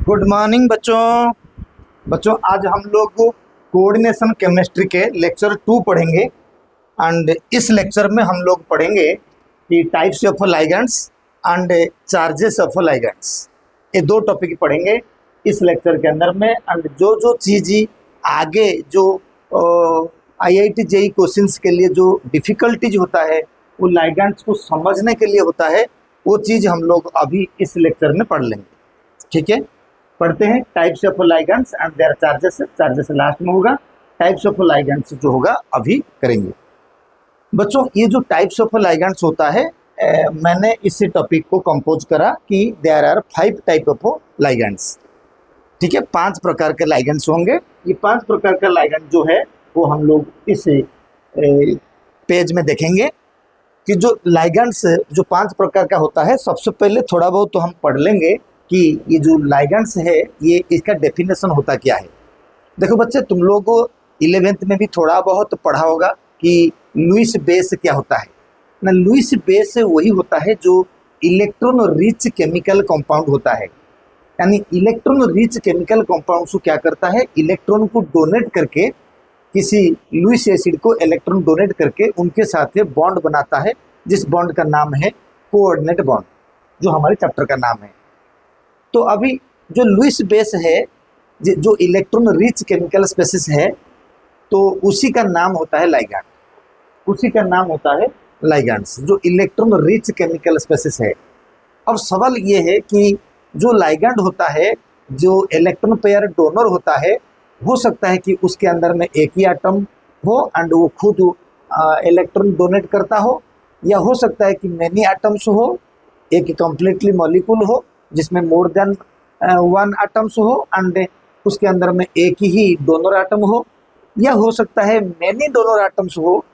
Good morning बच्चों। आज हम लोग कोऑर्डिनेशन केमिस्ट्री के लेक्चर 2 पढ़ेंगे एंड इस लेक्चर में हम लोग पढ़ेंगे कि types of ligands and charges of ligands. ये 2 टॉपिक पढ़ेंगे इस लेक्चर के अंदर में। एंड जो चीज़ आगे जो IIT JEE क्वेश्चंस के लिए जो डिफ़िकल्टीज होता है वो लाइगेंड्स को समझने के लिए होता है, वो चीज़ हम लोग अभी इस लेक्चर में पढ़ लेंगे। ठीक है, पढ़ते हैं types of ligands and their charges last में होगा। टाइप्स ऑफ लाइगेंड्स जो होगा अभी करेंगे। बच्चों, ये जो टाइप्स ऑफ लाइगेंड्स होता है, मैंने इस टॉपिक को कंपोज करा कि there are 5 type of ligands. ठीक है, 5 प्रकार के लाइगेंड्स होंगे। ये 5 प्रकार का लाइगेंड जो है वो हम लोग इस पेज में देखेंगे कि जो लाइगेंड्स जो 5 प्रकार का होता है। सबसे पहले थोड़ा बहुत तो हम पढ़ लेंगे कि ये जो लाइगेंड्स है ये इसका डेफिनेशन होता क्या है। देखो बच्चे, तुम लोग 11th में भी थोड़ा बहुत पढ़ा होगा कि लुईस बेस क्या होता है ना। लुईस बेस वही होता है जो इलेक्ट्रॉन रिच केमिकल कंपाउंड होता है। यानी इलेक्ट्रॉन रिच केमिकल कंपाउंड को क्या करता है, इलेक्ट्रॉन को डोनेट करके, किसी लुईस एसिड को इलेक्ट्रॉन डोनेट करके उनके साथ बॉन्ड बनाता है, जिस बॉन्ड का नाम है कोऑर्डिनेट बॉन्ड, जो हमारे चैप्टर का नाम है। तो अभी जो लुईस बेस है, जो इलेक्ट्रॉन रिच केमिकल स्पेसिस है, तो उसी का नाम होता है लाइगेंड। उसी का नाम होता है लाइगेंड्स, जो इलेक्ट्रॉन रिच केमिकल स्पेसिस है। अब सवाल ये है कि जो लाइगेंड होता है, जो इलेक्ट्रॉन पेयर डोनर होता है, हो सकता है कि उसके अंदर में एक ही एटम हो एंड वो खुद इलेक्ट्रॉन डोनेट करता हो, या हो सकता है कि मैनी एटम्स हो, एक कंप्लीटली मॉलिक्यूल हो जिसमें मोर देन 1 एटम्स हो एंड उसके अंदर में एक ही डोनर एटम हो, या हो सकता है मैनी डोनर एटम्स हो।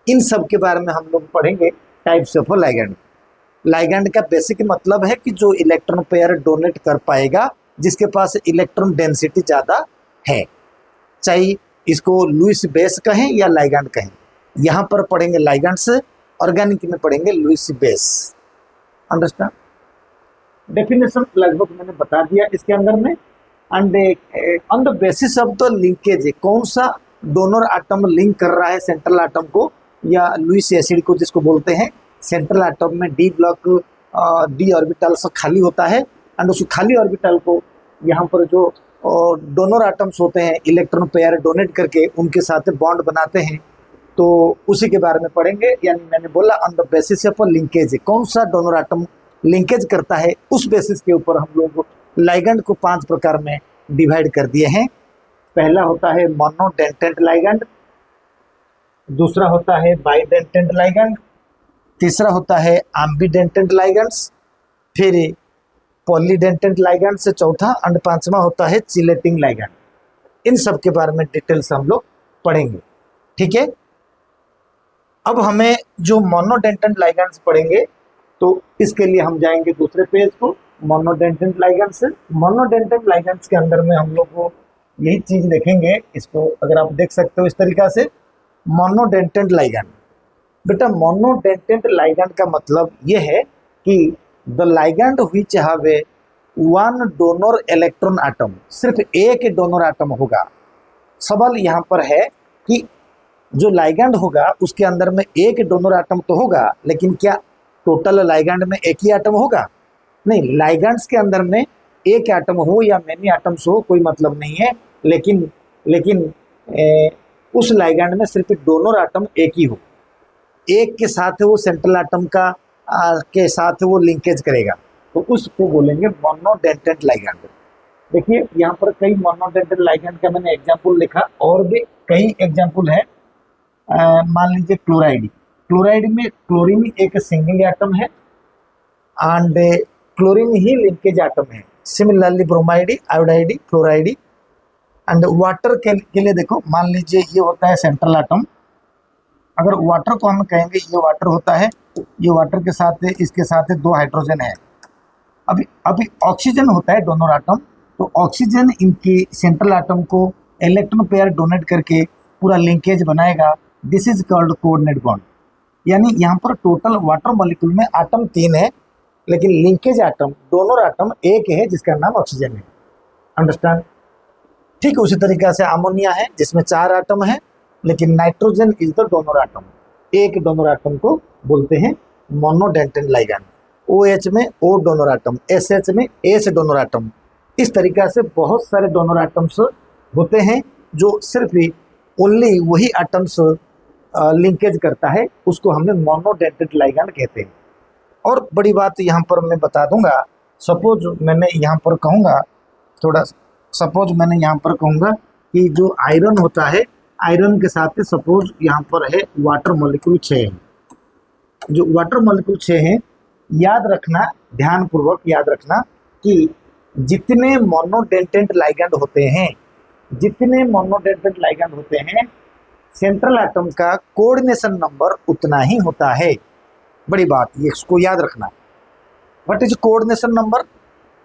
इन सब के बारे में हम लोग पढ़ेंगे टाइप्स ऑफ लाइगेंड। लाइगेंड का बेसिक मतलब है कि जो इलेक्ट्रॉन पेयर डोनेट कर पाएगा, जिसके पास इलेक्ट्रॉन डेंसिटी ज़्यादा है, चाहे इसको लुईस बेस कहें या लाइगेंड कहें। यहाँ पर पढ़ेंगे लाइगेंड्स, ऑर्गेनिक में पढ़ेंगे लुईस बेस। अंडरस्टैंड? डेफिनेशन लगभग मैंने बता दिया इसके अंदर में। And on the basis of the linkage, कौन सा डोनर एटम लिंक कर रहा है सेंट्रल एटम को या लुईस एसिड को, जिसको बोलते हैं सेंट्रल एटम में डी ब्लॉक डी ऑर्बिटल से खाली होता है, एंड उस खाली ऑर्बिटल को यहाँ पर जो डोनर एटम्स होते हैं इलेक्ट्रॉन पेयर डोनेट करके उनके साथ बॉन्ड बनाते हैं, तो उसी के बारे में पढ़ेंगे। यानी मैंने बोला on the basis of linkage, कौन सा डोनर एटम लिंकेज करता है, उस बेसिस के ऊपर हम लोग लाइगेंड को 5 प्रकार में डिवाइड कर दिए हैं। पहला होता है मोनोडेंटेंट लाइगेंड, दूसरा होता है बाइडेंटेंट लाइगेंड, तीसरा होता है एम्बीडेंटेंट लाइगेंड्स, फिर पॉलीडेंटेंट लाइगेंड से चौथा, एंड 5वां होता है चिलेटिंग लाइगेंड। इन सब के बारे में डिटेल से हम लोग पढ़ेंगे। ठीक है, अब हमें जो मोनोडेंटेंट लाइगेंड्स पढ़ेंगे तो इसके लिए हम जाएंगे दूसरे पेज को, मोनोडेंटेंट लाइगेंड्स से। मोनोडेंटेंट लाइगेंड्स के अंदर में हम लोग को यही चीज़ देखेंगे। इसको अगर आप देख सकते हो इस तरीक़ा से, मोनोडेंटेंट लाइगेंड। बेटा, मोनोडेंटेंट लाइगेंड का मतलब ये है कि the ligand which have A 1 donor electron atom, सिर्फ एक डोनर एटम होगा। सवाल यहाँ पर है कि जो लाइगेंड होगा उसके अंदर में एक डोनर एटम तो होगा, लेकिन क्या टोटल लाइगेंड में एक ही एटम होगा? नहीं, लाइगेंड्स के अंदर में एक एटम हो या मैनी एटम्स हो कोई मतलब नहीं है, लेकिन उस लाइगेंड में सिर्फ डोनर एटम एक ही हो, एक के साथ वो सेंट्रल एटम का के साथ वो लिंकेज करेगा, तो उसको बोलेंगे मोनोडेंटेंट लाइगेंड। देखिए यहाँ पर कई मोनोडेंटेंट लाइगेंड का मैंने एग्जाम्पल लिखा, और भी कई एग्जाम्पल है। मान लीजिए क्लोराइड। क्लोराइड में क्लोरीन एक सिंगल एटम है एंड क्लोरीन ही लिंकेज एटम है। Similarly bromide, iodide, fluoride. And water के लिए देखो, मान लीजिए ये होता है सेंट्रल एटम। अगर वाटर को हम कहेंगे ये वाटर होता है, ये वाटर के साथ इसके साथ 2 हाइड्रोजन है। अभी ऑक्सीजन होता है डोनर एटम, तो ऑक्सीजन इनकी सेंट्रल एटम को इलेक्ट्रॉन पेयर डोनेट करके पूरा लिंकेज बनाएगा। This is called coordinate bond. यानी यहाँ पर टोटल वाटर मॉलिक्यूल में एटम 3 है, लेकिन लिंकेज एटम, डोनर एटम एक है जिसका नाम ऑक्सीजन है। अंडरस्टैंड? ठीक उसी तरीके से अमोनिया है जिसमें 4 एटम है, लेकिन nitrogen is the donor atom. एक डोनर एटम को बोलते हैं मोनोडेंटेट लाइगैंड। OH में O डोनर एटम, SH में H डोनर एटम। इस तरीका से बहुत सारे डोनर एटम्स होते हैं जो सिर्फ ओनली वही एटम्स लिंकेज करता है, उसको हमें मोनोडेंटेट लाइगैंड कहते हैं। और बड़ी बात यहाँ पर मैं बता दूंगा, सपोज मैंने यहाँ पर कहूँगा कि जो आयरन होता है, आयरन के साथ सपोज यहाँ पर है वाटर मॉलिक्यूल 6 है। जो वाटर मॉलिक्यूल 6 है, याद रखना, ध्यानपूर्वक याद रखना कि जितने मोनोडेंटेट लाइगैंड होते हैं, सेंट्रल एटम का कोऑर्डिनेशन नंबर उतना ही होता है। बड़ी बात, ये इसको याद रखना। What is coordination number?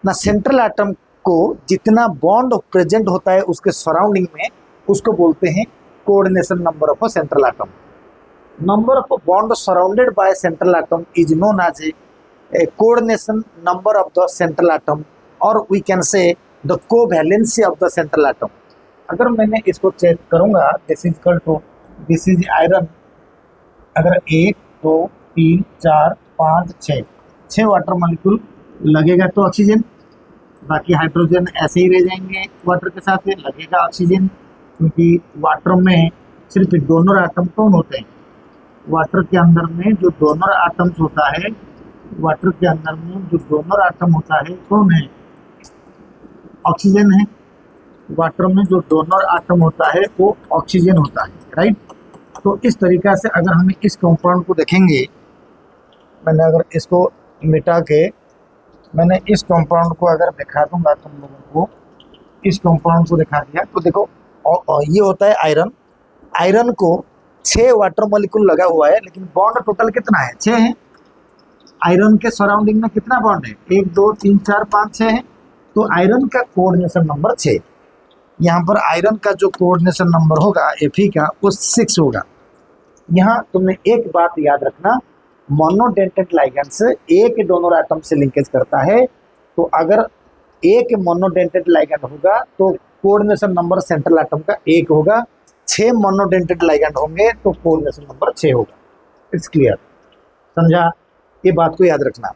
ना सेंट्रल एटम को जितना बॉन्ड प्रेजेंट होता है उसके सराउंडिंग में, उसको बोलते हैं coordination number of a central atom. Number of bond surrounded by central atom is known as a coordination number of the central atom, और we can say the covalency of the central atom. अगर मैंने इसको check करूंगा, this is iron. अगर 1 2 3 4 5 6 water molecule लगेगा तो oxygen, बाकी hydrogen ऐसे ही रह जाएंगे, वाटर के साथ लगेगा ऑक्सीजन, क्योंकि वाटर में सिर्फ डोनर एटम कौन होते हैं? वाटर के अंदर में जो डोनर एटम्स होता है, कौन है? ऑक्सीजन है। वाटर में जो डोनर एटम होता है वो ऑक्सीजन होता है, राइट? तो इस तरीक़ा से अगर हम इस कंपाउंड को देखेंगे, मैंने अगर इसको मिटा के मैंने इस कंपाउंड को अगर दिखा दूंगा तुम लोगों को, इस कंपाउंड को दिखा दिया तो देखो, ये होता है आयरन। आयरन को 6 वाटर मॉलिक्यूल लगा हुआ है, लेकिन बॉन्ड टोटल कितना है? 6 है। आयरन के सराउंडिंग में कितना बॉन्ड है? 1 2 3 4 5 6 है। तो आयरन का कोऑर्डिनेशन नंबर 6। यहाँ पर आयरन का जो कोऑर्डिनेशन नंबर होगा Fe का, वो 6 होगा। यहाँ तुमने एक बात याद रखना, मोनोडेंटेट लाइगैंड से एक डोनर एटम से लिंकेज करता है। तो अगर एक मोनोडेंटेट लाइगैंड होगा तो कोऑर्डिनेशन नंबर सेंट्रल एटम का 1 होगा। 6 मोनोडेंटेट लाइगैंड होंगे तो कोऑर्डिनेशन नंबर 6 होगा। It's clear? समझा? ये बात को याद रखना।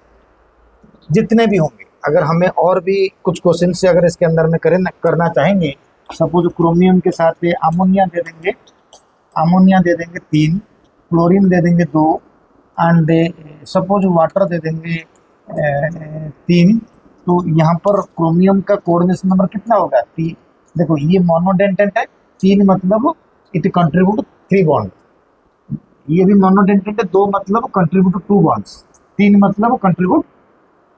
जितने भी होंगे, अगर हमें और भी कुछ क्वेश्चन से अगर इसके अंदर में करना चाहेंगे, सपोज क्रोमियम के साथ अमोनिया दे देंगे 3, क्लोरीन दे देंगे 2, एंड सपोज वाटर दे देंगे 3, तो यहाँ पर क्रोमियम का कोऑर्डिनेशन नंबर कितना होगा? 3। देखो ये मोनोडेंटेट है, 3 मतलब इट कंट्रीब्यूट 3 बॉन्ड। ये भी मोनोडेंटेट है, 2 मतलब कंट्रीब्यूट 2 बॉन्ड्स, 3 मतलब कंट्रीब्यूट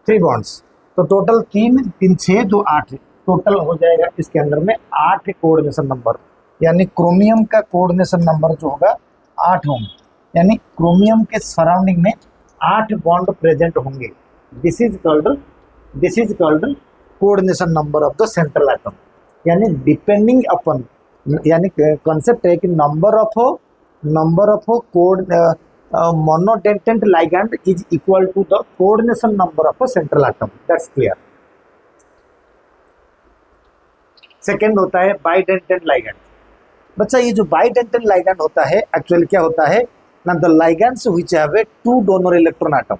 3 बॉन्ड्स। तो टोटल 3 3 6 2 8, टोटल हो जाएगा इसके अंदर में 8 कोऑर्डिनेशन नंबर। यानी क्रोमियम का कोऑर्डिनेशन नंबर जो होगा 8 होंगे, यानी क्रोमियम के सराउंडिंग में 8 बॉन्ड प्रेजेंट होंगे। This is called coordination number of the central atom. यानी डिपेंडिंग अपॉन, यानी कॉन्सेप्ट है कि number of monodentate ligand is equal to the coordination number of a central atom. That's clear? Second होता है bidentate ligand. बच्चा, ये जो bidentate ligand होता है, एक्चुअली क्या होता है ना, the ligands which have a 2 donor electron atom,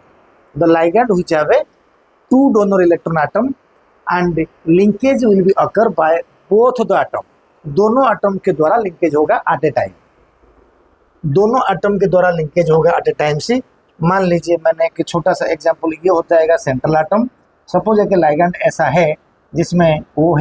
the ligand which have a 2 donor electron atom and linkage will be occur by both the atom. दोनों एटम के द्वारा लिंकेज होगा एट ए टाइम। दोनों atom के द्वारा linkage होगा eight a time से। मान लीजिए मैंने एक छोटा सा एग्जांपल, ये होता है सेंट्रल एटम। सपोज एक लाइगैंड ऐसा है जिसमें O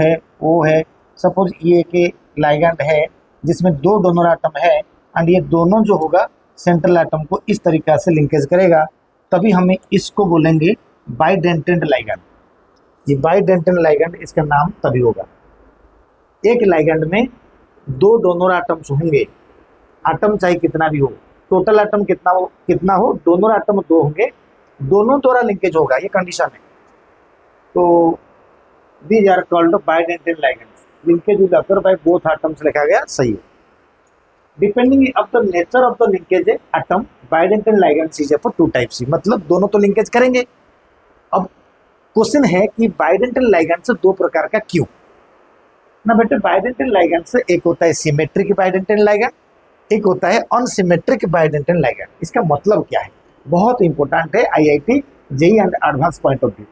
है। सपोज ये एक लाइगैंड है जिसमें 2 डोनर एटम है, एंड ये दोनों जो होगा सेंट्रल एटम को इस तरीक़ा से लिंकेज करेगा, तभी हमें इसको बोलेंगे बाइडेंटेट लाइगैंड। ये बाइडेंटेट लाइगैंड, इसका नाम तभी होगा। एक लाइगैंड में 2 डोनर एटम्स होंगे, एटम चाहे कितना भी हो, टोटल एटम कितना हो, डोनर एटम 2 होंगे, दोनों द्वारा लिंकेज होगा, ये कंडीशन है। तो these are called bidentate ligands. Linkage will occur by both atoms लिखा गया, सही है। Depending of the nature of the linkage atom, bidentate ligands is of 2 types. मतलब दोनों तो लिंकेज करेंगे, अब क्वेश्चन है कि बाइडेंटल लाइगैंड से दो प्रकार का क्यों ना बेटे। बाइडेंटल लाइगैंड से एक होता है सिमेट्रिक बाइडेंटल लाइगैंड, एक होता है अनसिमेट्रिक बाइडेंटल लाइगैंड। इसका मतलब क्या है, बहुत इंपॉर्टेंट है IIT JEE and advance point of view.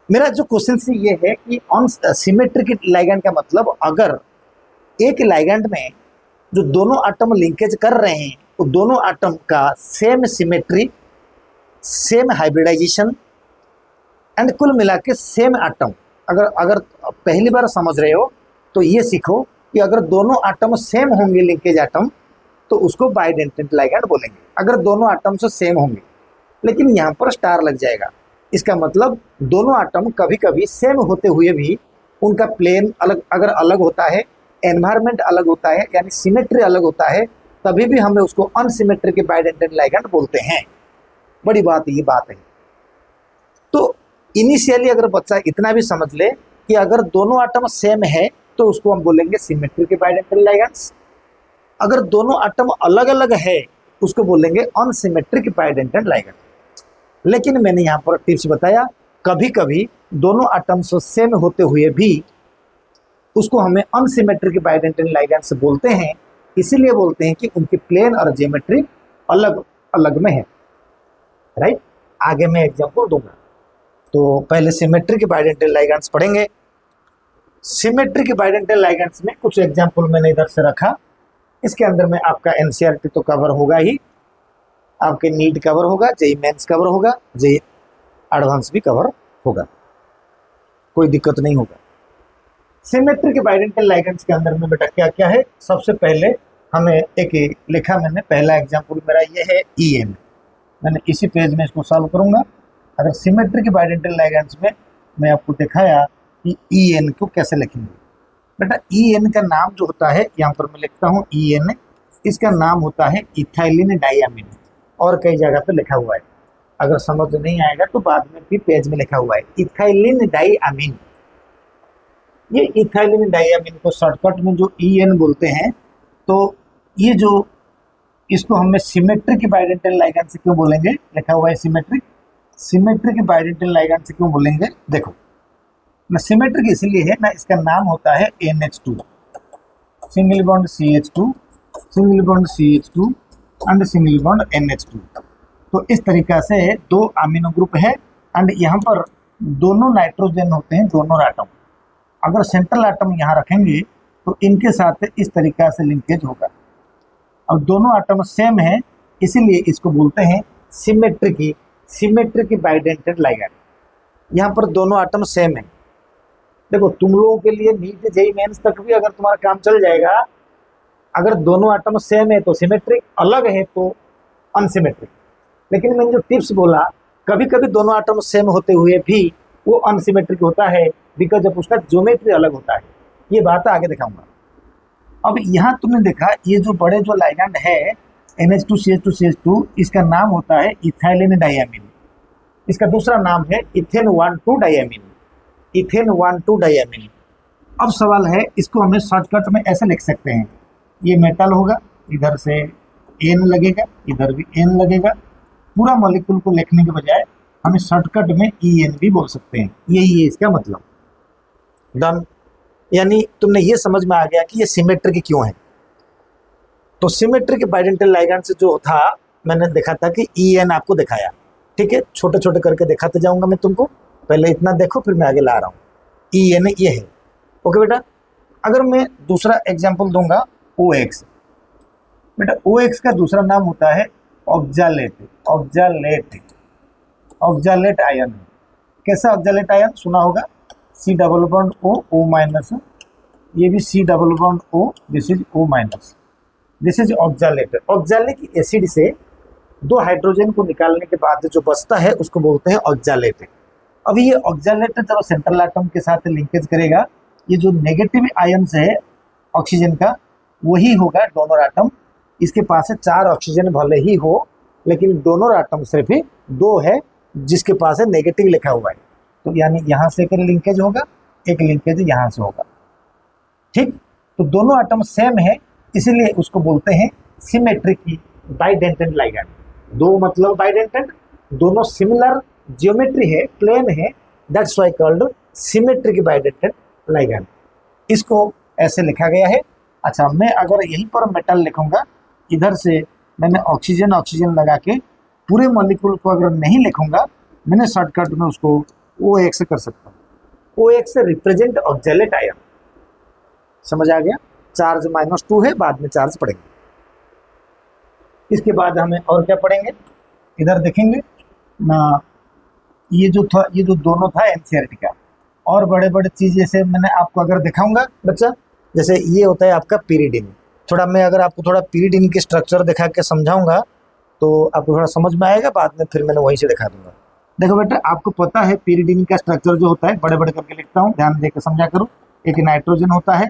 मेरा जो क्वेश्चन से ये है कि अनसिमेट्रिक लाइगैंड का मतलब, अगर एक लाइगैंड में जो दोनों एटम लिंकेज कर रहे हैं तो दोनों एटम का same symmetry, same hybridization and कुल मिला के सेम एटम, अगर पहली बार समझ रहे हो तो ये सीखो कि अगर दोनों एटम सेम होंगे लिंकेज एटम तो उसको बाइडेंटल लाइगैंड बोलेंगे, अगर दोनों एटम से सेम होंगे। लेकिन यहाँ पर स्टार लग जाएगा, इसका मतलब दोनों एटम कभी कभी सेम होते हुए भी उनका प्लेन अलग, अगर अलग होता है, एनवायरनमेंट अलग होता है, यानी सिमेट्री अलग होता है, तभी भी हमें उसको अनसिमेट्रिक बाइडेंटल लाइगैंड बोलते हैं। बड़ी बात ये बात है। तो इनिशियली अगर बच्चा इतना भी समझ ले कि अगर दोनों एटम सेम है तो उसको हम बोलेंगे सिमेट्रिक बाइडेंटल लाइगैंड्स, अगर दोनों एटम अलग अलग है उसको बोलेंगे अनसिमेट्रिक बाइडेंटल लाइगैंड। लेकिन मैंने यहाँ पर टिप्स बताया, कभी कभी दोनों एटम्स सेम होते हुए भी उसको हमें अनसिमेट्रिक बाइडेंटल लाइगैंड्स बोलते हैं, इसीलिए बोलते हैं कि उनकी प्लेन और ज्योमेट्री अलग अलग में है। राइट, आगे मैं एग्जांपल दूंगा। तो पहले सिमेट्रिक बाइडेंटल लाइगैंड्स पढ़ेंगे। सिमेट्रिक बाइडेंटल लाइगैंड्स में कुछ एग्जांपल मैंने इधर से रखा, इसके अंदर में आपका एनसीईआरटी तो कवर होगा ही, आपके नीट कवर होगा, जेईई मेंस कवर होगा, जेईई एडवांस भी कवर होगा, कोई दिक्कत नहीं होगा। सिमेट्रिक बाइडेंटल लाइगैंड्स के अंदर में बेटा क्या क्या है, सबसे पहले हमें एक लिखा मैंने, पहला एग्जांपल मेरा ये है EN, मैंने इसी पेज में इसको सॉल्व करूंगा। अगर सिमेट्रिक बाइडेंटल लाइगैंड्स में मैं आपको दिखाया कि EN को कैसे लिखेंगे। बेटा EN का नाम जो होता है, यहाँ पर मैं लिखता हूँ EN, इसका नाम होता है इथाइलिन डाइअमीन, और कई जगह पे लिखा हुआ है, अगर समझ नहीं आएगा तो बाद में भी पेज में लिखा हुआ है इथाइलिन डाइअमीन। ये इथाइलिन डाइअमीन को शॉर्टकट में जो EN बोलते हैं, तो ये जो इसको हमें सिमेट्रिक बाइडेंटल लाइगैंड से क्यों बोलेंगे, लिखा हुआ है सिमेट्रिक, सिमेट्रिक बाइडेंटल लाइगैंड से क्यों बोलेंगे, देखो ना, सिमेट्रिक इसलिए है ना, इसका नाम होता है NH2, single bond CH2, single bond CH2 and single bond NH2। तो इस तरीका से दो अमीनो ग्रुप है एंड यहाँ पर दोनों नाइट्रोजन होते हैं, दोनों एटम। अगर सेंट्रल एटम यहाँ रखेंगे तो इनके साथ इस तरीका से लिंकेज होगा। अब दोनों एटम सेम है, इसीलिए इसको बोलते हैं सिमेट्रिक बाइडेंटल लाइगैंड। यहाँ पर दोनों एटम सेम है। देखो तुम लोगों के लिए नीट जेईई मेंस तक भी अगर तुम्हारा काम चल जाएगा, अगर दोनों एटम सेम है तो सिमेट्रिक, अलग है तो अनसिमेट्रिक। लेकिन मैंने जो टिप्स बोला, कभी कभी दोनों एटम सेम होते हुए भी वो अनसिमेट्रिक होता है, बिकॉज जब उसका ज्योमेट्री अलग होता है। ये बात आगे दिखाऊंगा। अब यहाँ तुमने देखा, ये जो बड़े जो लाइगैंड है NH2CH2CH2, इसका नाम होता है इथाइलिन डाइअमीन, इसका दूसरा नाम है इथेन 1,2 डाइअमीन, इथेन 1,2 डाइअमीन। अब सवाल है, इसको हमें शॉर्टकट में ऐसे लिख सकते हैं, ये मेटल होगा, इधर से N लगेगा, इधर भी N लगेगा। पूरा मॉलिक्यूल को लिखने के बजाय हमें शॉर्टकट में EN भी बोल सकते हैं, यही है इसका मतलब। डन, यानी तुमने ये समझ में आ गया कि ये सिमेट्रिक क्यों है। तो सिमेट्रिक बाइडेंटल लाइगैंड से जो था, मैंने देखा था कि EN आपको दिखाया, ठीक है, छोटे छोटे करके दिखाते जाऊंगा मैं तुमको, पहले इतना देखो फिर मैं आगे ला रहा हूँ। EN ये है, ओके बेटा। अगर मैं दूसरा एग्जाम्पल दूंगा OX, बेटा OX का दूसरा नाम होता है ऑक्जालेट आयन। कैसा ऑक्जालेट आयन सुना होगा, C double bond O minus, ये भी C double bond O, this is O minus, this is oxalate. Oxalic acid से दो हाइड्रोजन को निकालने के बाद जो बचता है उसको बोलते हैं ऑक्जालेट। अब ये ऑक्जालेट जब सेंट्रल एटम के साथ लिंकेज करेगा, ये जो नेगेटिव आयन्स है ऑक्सीजन का, वही होगा डोनर एटम। इसके पास है 4 ऑक्सीजन भले ही हो, लेकिन डोनर एटम सिर्फ ही 2 है जिसके पास है नेगेटिव लिखा हुआ है। तो यानी यहाँ से एक लिंकेज होगा, एक लिंकेज यहाँ से होगा, ठीक। तो दोनों एटम सेम है, इसीलिए उसको बोलते हैं सिमेट्रिक बाइडेंटेंट लाइगैंड। दो मतलब बाइडेंटेंट, दोनों सिमिलर जियोमेट्री है, प्लेन है, that's why called symmetric bidentate ligand. इसको ऐसे लिखा गया है। अच्छा, मैं अगर यहीं पर मेटल लिखूंगा, इधर से मैंने ऑक्सीजन ऑक्सीजन लगा के पूरे मॉलिक्यूल को अगर नहीं लिखूंगा, मैंने शॉर्टकट में उसको OX कर सकता हूँ। OX रिप्रेजेंट ऑक्जेलेट आयन, समझ आ गया? चार्ज -2 है, बाद में चार्ज पड़ेंगे। इसके बाद हमें और क्या पढ़ेंगे, इधर देखेंगे ना, ये जो दोनों था एनसीईआरटी का। और बड़े बड़े चीज जैसे मैंने आपको अगर दिखाऊंगा बच्चा, जैसे ये होता है आपका पीरिडिन। थोड़ा मैं अगर आपको थोड़ा पीरिडिन की स्ट्रक्चर दिखा के समझाऊंगा तो आपको थोड़ा समझ में आएगा, बाद में फिर मैंने वहीं से दिखा दूंगा। देखो बेटा, आपको पता है पीरिडिन का स्ट्रक्चर जो होता है, बड़े बड़े करके लिखता हूँ, ध्यान देकर समझा करो। एक नाइट्रोजन होता है,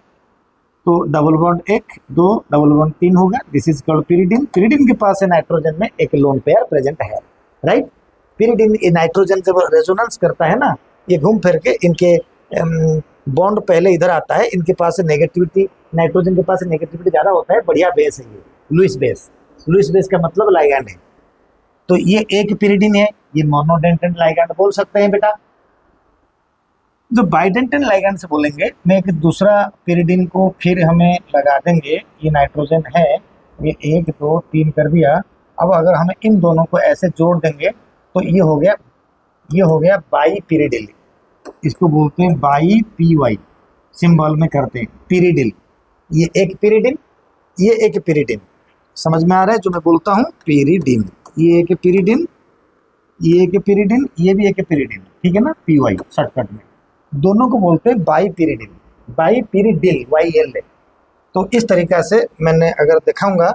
तो डबल बॉन्ड 1 2 डबल बॉन्ड 3 होगा, this is called pyridine. Pyridine के पास है नाइट्रोजन में एक लोन पेयर प्रेजेंट है, राइट। पीरिडिन नाइट्रोजन जब रेजोनेंस करता है ना, ये घूम फिर के इनके बॉन्ड पहले इधर आता है, इनके पास नेगेटिविटी, नाइट्रोजन के पास नेगेटिविटी ज़्यादा होता है, बढ़िया बेस है ये, लुईस बेस। लुईस बेस का मतलब लाइगैंड है। तो ये एक पीरिडिन है, ये मोनोडेंटेड लाइगैंड बोल सकते हैं बेटा। जो बाइडेंटेड लाइगैंड से बोलेंगे, मैं एक दूसरा पीरिडिन को फिर हमें लगा देंगे। ये नाइट्रोजन है, ये 1 2 3 कर दिया। अब अगर हमें इन दोनों को ऐसे जोड़ देंगे तो ये हो गया बाई पीरिडिल। इसको बोलते हैं बाई PY, सिंबल में करते हैं पीरिडिल। ये एक पीरिडिन, ये एक पीरिडिन, समझ में आ रहा है जो मैं बोलता हूँ? पीरिडिन, ये एक पीरिडिन, ये एक पीरिडिन, ये भी एक पीरिडिन, ठीक है ना, PY शॉर्टकट में। दोनों को बोलते हैं बाई पीरिडिल, बाई पीरिडिल, YL। तो इस तरीक़ा से मैंने अगर दिखाऊंगा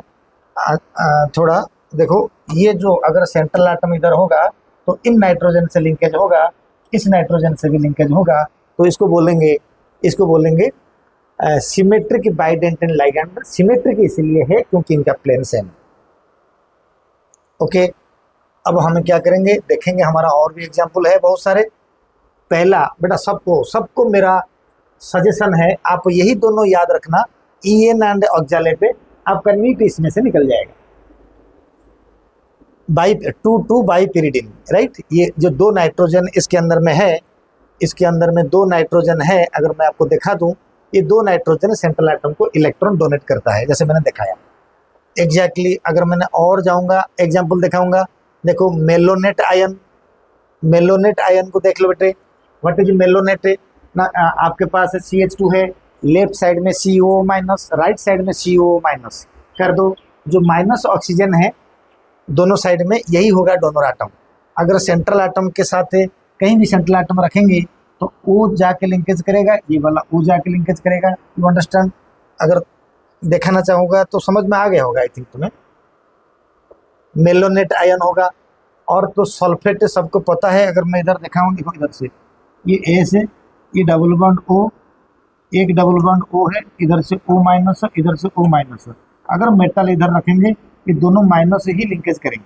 थोड़ा, देखो ये जो अगर सेंट्रल एटम इधर होगा तो इन नाइट्रोजन से लिंकेज होगा, इस नाइट्रोजन से भी लिंकेज होगा, तो इसको बोलेंगे सिमेट्रिक बाइडेंटेड लाइगैंड। सिमेट्रिक इसलिए है क्योंकि इनका प्लेन सेम है। ओके, अब हम क्या करेंगे देखेंगे, हमारा और भी एग्जाम्पल है बहुत सारे। पहला बेटा, सबको मेरा सजेशन है, आप यही दोनों याद रखना, EN एंड ऑक्जेलेट, आपका नीट इसमें से निकल जाएगा। Two bipyridine, right. ये जो 2 नाइट्रोजन इसके अंदर में है, इसके अंदर में 2 नाइट्रोजन है, अगर मैं आपको दिखा दूं, ये 2 नाइट्रोजन सेंट्रल एटम को इलेक्ट्रॉन डोनेट करता है, जैसे मैंने दिखाया एग्जैक्टली। अगर मैंने और जाऊंगा, एग्जांपल दिखाऊंगा, देखो मेलोनेट आयन, मेलोनेट आयन को देख लो बेटे। व्हाट इज मेलोनेट ना, आपके पास CH2 है, लेफ्ट साइड में CO-, राइट साइड में CO- कर दो। जो माइनस ऑक्सीजन है दोनों साइड में, यही होगा डोनर एटम। अगर सेंट्रल एटम के साथ कहीं भी सेंट्रल एटम रखेंगे तो O जाके लिंकेज करेगा, ये वाला O जाके लिंकेज करेगा। You understand? अगर दिखाना चाहूँगा तो समझ में आ गया होगा आई थिंक तुम्हें। मेलोनेट आयन होगा। और तो सल्फेट सबको पता है, अगर मैं इधर दिखाऊँ, देखो इधर से ये A से, ये डबल बॉन्ड O, एक डबल बॉन्ड O है, इधर से O-, इधर से O-। अगर मेटल इधर रखेंगे, ये दोनों माइनस से ही लिंकेज करेंगे,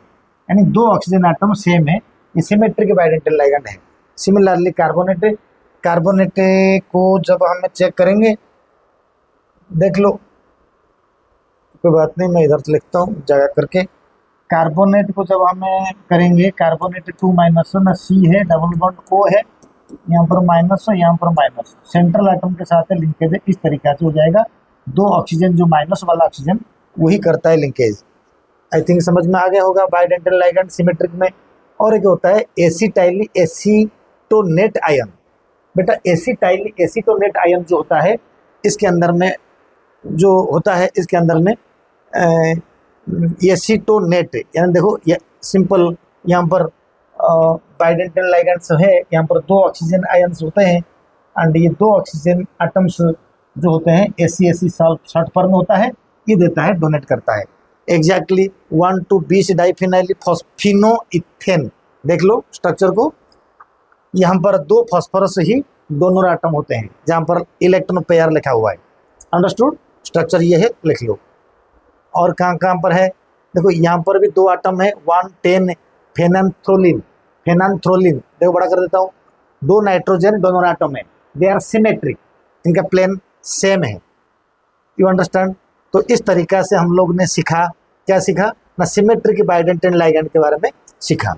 यानी 2 ऑक्सीजन एटम सेम है, ये सिमेट्रिक बाइडेंटेड लाइगैंड है। सिमिलरली कार्बोनेट को जब हम चेक करेंगे, देख लो, कोई बात नहीं, मैं इधर लिखता हूँ जगह करके। कार्बोनेट को जब हमें करेंगे, कार्बोनेट 2- ना, C है, डबल बॉन्ड O है, यहाँ पर माइनस है, यहाँ पर माइनस, सेंट्रल एटम के साथ लिंकेज है, इस तरीका से हो जाएगा। 2 ऑक्सीजन, जो माइनस वाला ऑक्सीजन वही करता है लिंकेज। आई थिंक समझ में आ गया होगा बाइडेंटेड लाइगैंड सिमेट्रिक में। और एक होता है एसीटोनेट आयन। बेटा एसीटोनेट आयन जो होता है, इसके अंदर में जो होता है, इसके अंदर में एसीटोनेट, यानी देखो ये सिंपल, यहाँ पर बाइडेंटेड लाइगैंड्स है, यहाँ पर 2 ऑक्सीजन आयन्स होते हैं, एंड ये 2 ऑक्सीजन एटम्स जो होते हैं AC शॉर्ट फॉर्म में होता है, ये देता है, डोनेट करता है। एग्जैक्टली 1,2-20 डाइफिनाइल फॉस्फिनोइथेन, देख लो स्ट्रक्चर को, यहाँ पर 2 फॉस्फोरस ही डोनर एटम होते हैं, जहाँ पर इलेक्ट्रॉन पेयर लिखा हुआ है। अंडरस्टूड? स्ट्रक्चर ये है, लिख लो। और कहाँ पर है, देखो यहाँ पर भी 2 एटम है, 1,10 फेनैंथ्रोलिन, देखो बड़ा कर देता हूँ, 2 नाइट्रोजन डोनर एटम है, दे आर सिमेट्रिक, इनका प्लेन सेम है। You understand? तो इस तरीका से हम लोग ने सीखा, क्या सीखा ना, सिमेट्रिक बाइडेंटेड लाइगैंड के बारे में सीखा।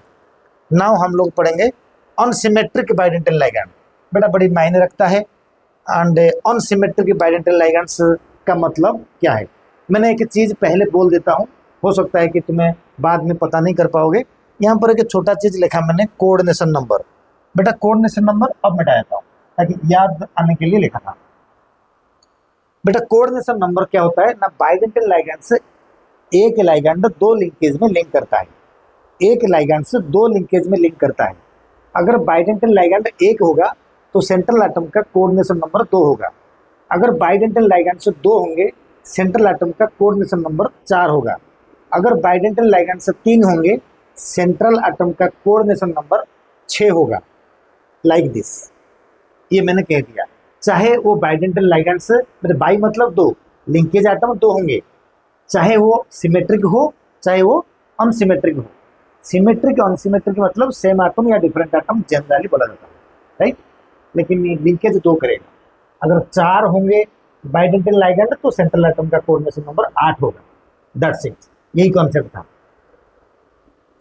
नाउ हम लोग पढ़ेंगे अनसिमेट्रिक बाइडेंटल लाइगैंड। बेटा बड़ी मायने रखता है। एंड अनसिमेट्रिक बाइडेंटल लाइगैंड्स का मतलब क्या है, मैंने एक चीज़ पहले बोल देता हूँ, हो सकता है कि तुम्हें बाद में पता नहीं कर पाओगे। यहाँ पर एक छोटा चीज़ लिखा मैंने, कोऑर्डिनेशन नंबर। बेटा कोऑर्डिनेशन नंबर अब मिटा देता हूँ ताकि याद आने के लिए लिखा था। बेटा कोऑर्डिनेशन नंबर क्या होता है ना, बाइडेंटल लाइगैंड से एक लाइगैंड दो लिंकेज में लिंक करता है, एक लाइगैंड से दो लिंकेज में लिंक करता है। अगर बाइडेंटल लाइगैंड एक होगा तो सेंट्रल एटम का कोऑर्डिनेशन नंबर 2 होगा। अगर बाइडेंटल लाइगैंड से 2 होंगे, सेंट्रल एटम का कोऑर्डिनेशन नंबर 4 होगा। अगर बाइडेंटल लाइगैंड से 3 होंगे, सेंट्रल एटम का कोऑर्डिनेशन नंबर 6 होगा। लाइक दिस, ये मैंने कह दिया। चाहे वो बाइडेंटल लाइगैंड से, मतलब बाई मतलब 2, लिंकेज एटम 2 होंगे, चाहे वो सिमेट्रिक हो चाहे वो अनसिमेट्रिक हो। सिमेट्रिक अनसिमेट्रिक मतलब सेम एटम या डिफरेंट एटम जनरली बोला जाता है, राइट। लेकिन लिंकेज 2 करेगा। अगर 4 होंगे बाइडेंटल लाइगैंड तो सेंट्रल एटम का कोऑर्डिनेशन नंबर 8 होगा। दैट्स इट, यही कॉन्सेप्ट था।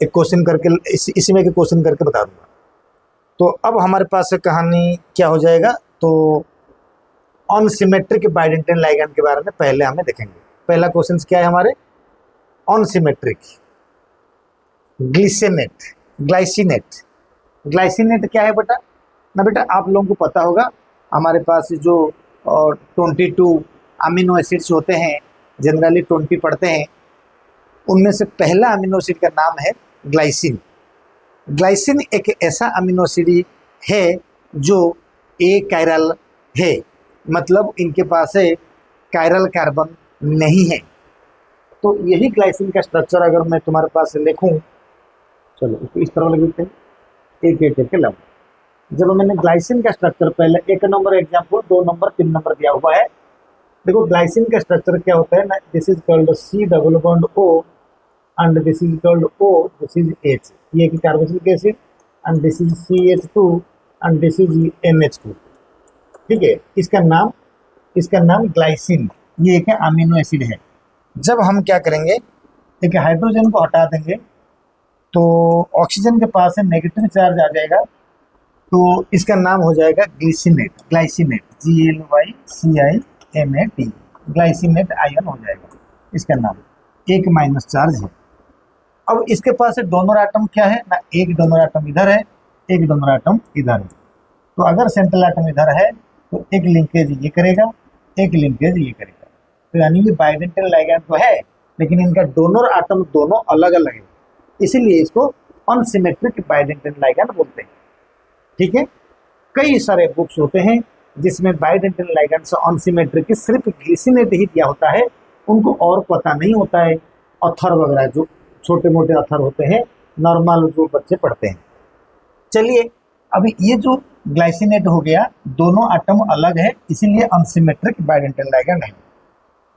एक क्वेश्चन करके इसी में के क्वेश्चन करके बता दूंगा। तो अब हमारे पास कहानी क्या हो जाएगा, तो अनसिमेट्रिक बाइडेंटल लाइगैंड के बारे में पहले हमें देखेंगे। पहला क्वेश्चन क्या है हमारे, अनसिमेट्रिक ग्लाइसिनेट। ग्लाइसिनेट क्या है बेटा ना, बेटा आप लोगों को पता होगा हमारे पास जो 22 अमीनो एसिड्स होते हैं, जनरली 20 पढ़ते हैं, उनमें से पहला अमीनो एसिड का नाम है ग्लाइसिन। ग्लाइसिन एक ऐसा अमीनो एसिड है जो ए कायरल है, मतलब इनके पास है कायरल कार्बन नहीं है। तो यही ग्लाइसिन का स्ट्रक्चर अगर मैं तुम्हारे पास लिखूं, चलो इसको इस तरह लिखते हैं, एक एक करके लंबा। जब मैंने ग्लाइसिन का स्ट्रक्चर पहले 1 नंबर एग्जाम्पल, 2 नंबर 3 नंबर दिया हुआ है। देखो ग्लाइसिन का स्ट्रक्चर क्या होता है ना, this is called C double bond O and this is called O, this is H, ये एक carboxylic acid, and this is CH2 and this is NH2। ठीक है, इसका नाम ग्लाइसिन, ये एक अमीनो एसिड है। जब हम क्या करेंगे, एक हाइड्रोजन को हटा देंगे तो ऑक्सीजन के पास से नेगेटिव चार्ज आ जाएगा, तो इसका नाम हो जाएगा ग्लिसिनेट, ग्लाइसिनेट, GLYCINAT, ग्लाइसिनेट आयन हो जाएगा इसका नाम, एक माइनस चार्ज है। अब इसके पास डोनर एटम क्या है ना, एक डोनर एटम इधर है, एक डोनर एटम इधर है। तो अगर सेंट्रल एटम इधर है तो एक लिंकेज ये करेगा, एक लिंकेज ये करेगा। तो यानी ये बाइडेंटल लाइगैंड तो है, लेकिन इनका डोनर एटम दोनों अलग अलग है, इसीलिए इसको अनसिमेट्रिक बाइडेंटल लाइगैंड बोलते हैं। ठीक है, कई सारे बुक्स होते हैं जिसमें बाइडेंटल लाइगैंड से अनसिमेट्रिक सिर्फ ग्लिसिनेट ही दिया होता है, उनको और पता नहीं होता है। अथर वगैरह जो छोटे मोटे अथर होते हैं, नॉर्मल जो बच्चे पढ़ते हैं। चलिए, अभी ये जो ग्लाइसिनेट हो गया, दोनों एटम अलग है, इसीलिए अनसिमेट्रिक बाइडेंटल लाइगैंड है।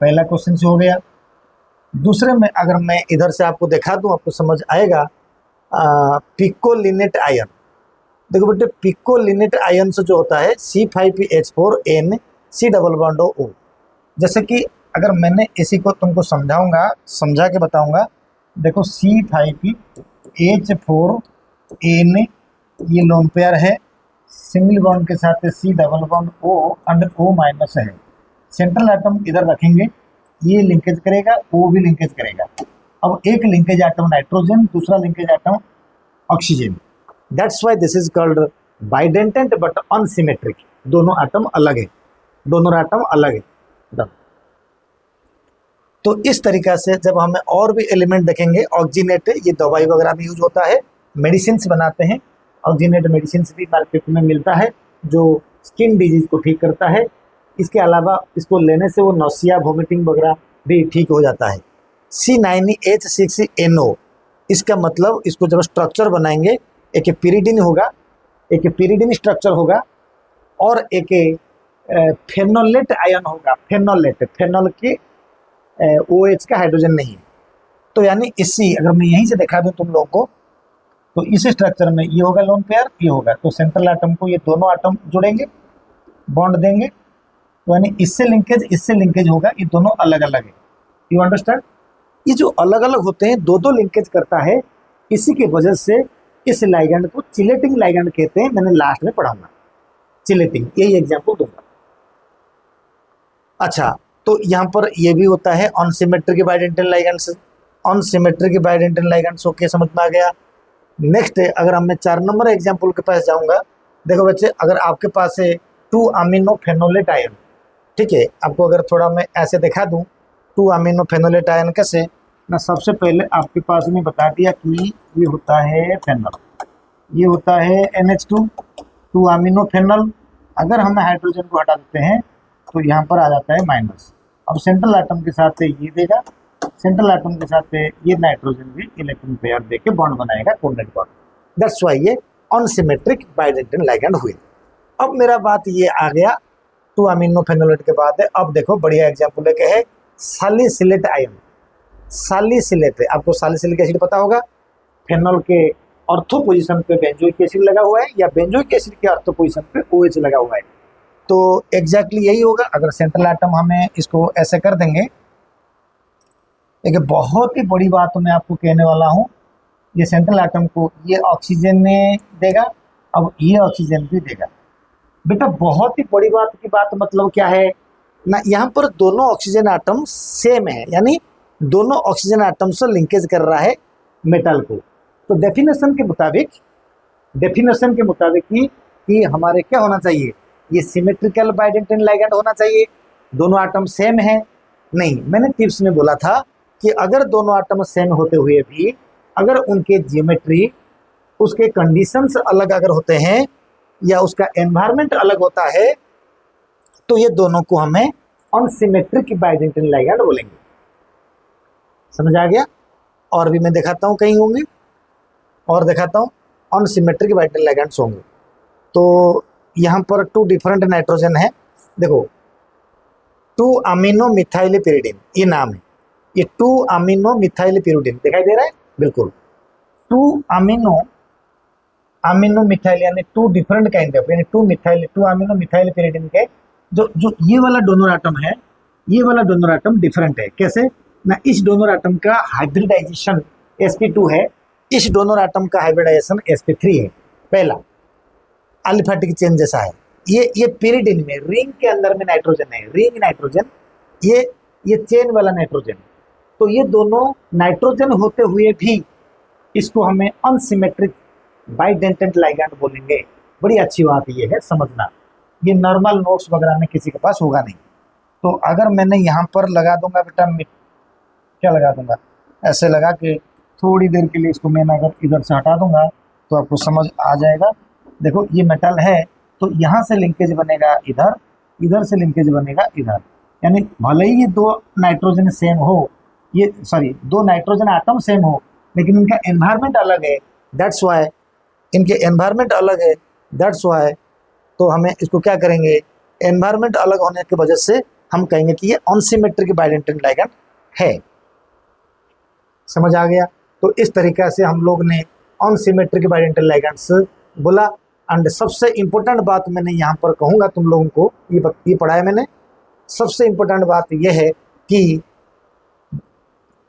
पहला क्वेश्चन से हो गया। दूसरे में अगर मैं इधर से आपको दिखा दूं, आपको समझ आएगा। पिकोलिनेट आयन, देखो बेटे पिकोलिनेट आयन से जो होता है C5PH4N C double bond O। जैसे कि अगर मैंने इसी को तुमको समझाऊंगा, समझा के बताऊंगा। देखो C5PH4N ये लोन पेयर है, सिंगल बॉन्ड के साथ C double bond O and O minus है। सेंट्रल एटम इधर रखेंगे, ये लिंकेज करेगा, O भी लिंकेज करेगा। अब एक लिंकेज एटम नाइट्रोजन, दूसरा linkage atom oxygen. That's why this is called bidentate but unsymmetric। दोनों एटम अलग है, दोनों एटम अलग है। तो इस तरीका से जब हमें और भी एलिमेंट देखेंगे, ऑक्सीनेट ये दवाई वगैरह में यूज होता है, मेडिसिन बनाते हैं। ऑक्सीनेट मेडिसिन भी मार्केट में मिलता है, जो स्किन डिजीज को ठीक करता है। इसके अलावा इसको लेने से वो नौसिया वोमिटिंग वगैरह भी ठीक हो जाता है। C9H6NO, इसका मतलब इसको जब स्ट्रक्चर बनाएंगे, एक पिरिडिन होगा, एक पिरिडिन स्ट्रक्चर होगा, और एक फेनोलेट आयन होगा। फेनोलेट, फेनोल के OH का हाइड्रोजन नहीं है। तो यानी इसी, अगर मैं यहीं से दिखा दूं तुम लोगों को, तो इस स्ट्रक्चर में ये होगा लोन पेयर, ये होगा। तो सेंट्रल एटम को ये दोनों एटम जुड़ेंगे, बॉन्ड देंगे, तो यानी इससे लिंकेज होगा, ये दोनों अलग अलग है। You understand? ये जो अलग अलग होते हैं, दो लिंकेज करता है, इसी की वजह से इस लाइगैंड को चिलेटिंग लाइगैंड कहते हैं, मैंने लास्ट में पढ़ाऊंगा चिलेटिंग, यही एग्जाम्पल दूंगा। अच्छा, तो यहाँ पर ये भी होता है unsymmetric bidentate ligands, unsymmetric bidentate ligands. Okay, समझ में आ गया। नेक्स्ट है, अगर हम मैं 4 नंबर एग्जाम्पल के पास जाऊंगा, देखो बच्चे, अगर आपके पास है 2 अमीनो फेनोलेट आयन, ठीक है, आपको अगर थोड़ा मैं ऐसे दिखा दूं 2 अमीनो फेनोलेट आयन कैसे ना, सबसे पहले आपके पास में बता दिया कि ये होता है फेनल, ये होता है NH2 2 अमीनो फेनल। अगर हम हाइड्रोजन को हटा देते हैं तो यहाँ पर आ जाता है माइनस। अब सेंट्रल एटम के साथ ये देगा, सेंट्रल एटम के साथ ये नाइट्रोजन भी इलेक्ट्रॉन पेयर देके बॉन्ड बनाएगा, कोऑर्डिनेट बॉन्ड। दैट्स व्हाई ये अनसिमेट्रिक बाइडेंटल लाइगैंड हुए। अब मेरा बात ये आ गया 2 अमीनो फेनोलेट के बाद है। अब देखो बढ़िया एग्जाम्पल है सैलिसिलेट आयन। सैलिसिलेट, आपको सैलिसिलिक एसिड पता होगा, फेनॉल के ऑर्थो पोजीशन पे बेंजोइक एसिड लगा हुआ है या बेंजोइक एसिड के ऑर्थो पोजीशन पे OH लगा हुआ है, तो एग्जैक्टली यही होगा। अगर सेंट्रल एटम हमें इसको ऐसे कर देंगे, एक बहुत ही बड़ी बात मैं आपको कहने वाला हूँ, ये सेंट्रल एटम को ये ऑक्सीजन में देगा, अब ये ऑक्सीजन भी देगा। बेटा बहुत ही बड़ी बात की बात मतलब क्या है ना, यहाँ पर दोनों ऑक्सीजन एटम सेम है, यानी दोनों ऑक्सीजन एटम से लिंकेज कर रहा है मेटल को। तो डेफिनेशन के मुताबिक कि हमारे क्या होना चाहिए, ये सिमेट्रिकल बाइडेंटल लाइगैंड होना चाहिए। दोनों एटम सेम है नहीं, मैंने टिप्स में बोला था कि अगर दोनों एटम सेम होते हुए भी अगर उनके ज्योमेट्री, उसके कंडीशंस अलग अगर होते हैं या उसका एनवायरनमेंट अलग होता है, तो ये दोनों को हमें अनसिमेट्रिक बाइडेंटल लाइगैंड बोलेंगे। समझ आ गया। और भी मैं दिखाता हूँ, कहीं होंगे और दिखाता हूँ अनसिमेट्रिक बाइडेंटल लाइगैंड्स होंगे। तो यहाँ पर 2 डिफरेंट नाइट्रोजन है, देखो 2 अमीनो मिथाइल pyridine, ये नाम है, ये 2 अमीनो मिथाइल pyridine दिखाई दे रहा है, बिल्कुल 2 अमीनो मिथाइल, यानी 2 डिफरेंट काइंड ऑफ, यानी 2 अमीनो मिथाइल pyridine के जो ये वाला डोनर एटम है, ये वाला डोनर एटम डिफरेंट है। कैसे ना, इस डोनर एटम का हाइब्रिडाइजेशन sp2 है, इस डोनर एटम का हाइब्रिडाइजेशन sp3 है। पहला अलिफेटिक चेन जैसा है, ये pyridine में रिंग के अंदर में नाइट्रोजन है, रिंग नाइट्रोजन, ये चेन वाला नाइट्रोजन। तो ये दोनों नाइट्रोजन होते हुए भी इसको हमें अनसिमेट्रिक बाइडेंटेंट लाइगैंड बोलेंगे। बड़ी अच्छी बात ये है समझना, ये नॉर्मल नोट्स वगैरह में किसी के पास होगा नहीं। तो अगर मैंने यहाँ पर लगा दूंगा बेटा, क्या लगा दूंगा, ऐसे लगा के थोड़ी देर के लिए इसको मैं अगर इधर से हटा दूंगा तो आपको समझ आ जाएगा। देखो ये मेटल है, तो यहाँ से लिंकेज बनेगा इधर, इधर से लिंकेज बनेगा इधर, यानी भले ही ये 2 नाइट्रोजन सेम हो, ये सॉरी 2 नाइट्रोजन एटम सेम हो, लेकिन इनका एनवायरनमेंट अलग है, दैट्स वाई इनके एनवायरनमेंट अलग है, दैट्स वाई तो हमें इसको क्या करेंगे, एनवायरनमेंट अलग होने की वजह से हम कहेंगे कि ये अनसिमेट्रिक बाइडेंटल लाइगैंड है। समझ आ गया। तो इस तरीक़ा से हम लोग ने अनसिमेट्रिक बाइडेंटल लाइगैंड्स बोला। एंड सबसे इम्पोर्टेंट बात मैंने यहाँ पर कहूँगा तुम लोगों को, ये पढ़ा है मैंने, सबसे इम्पोर्टेंट बात यह है कि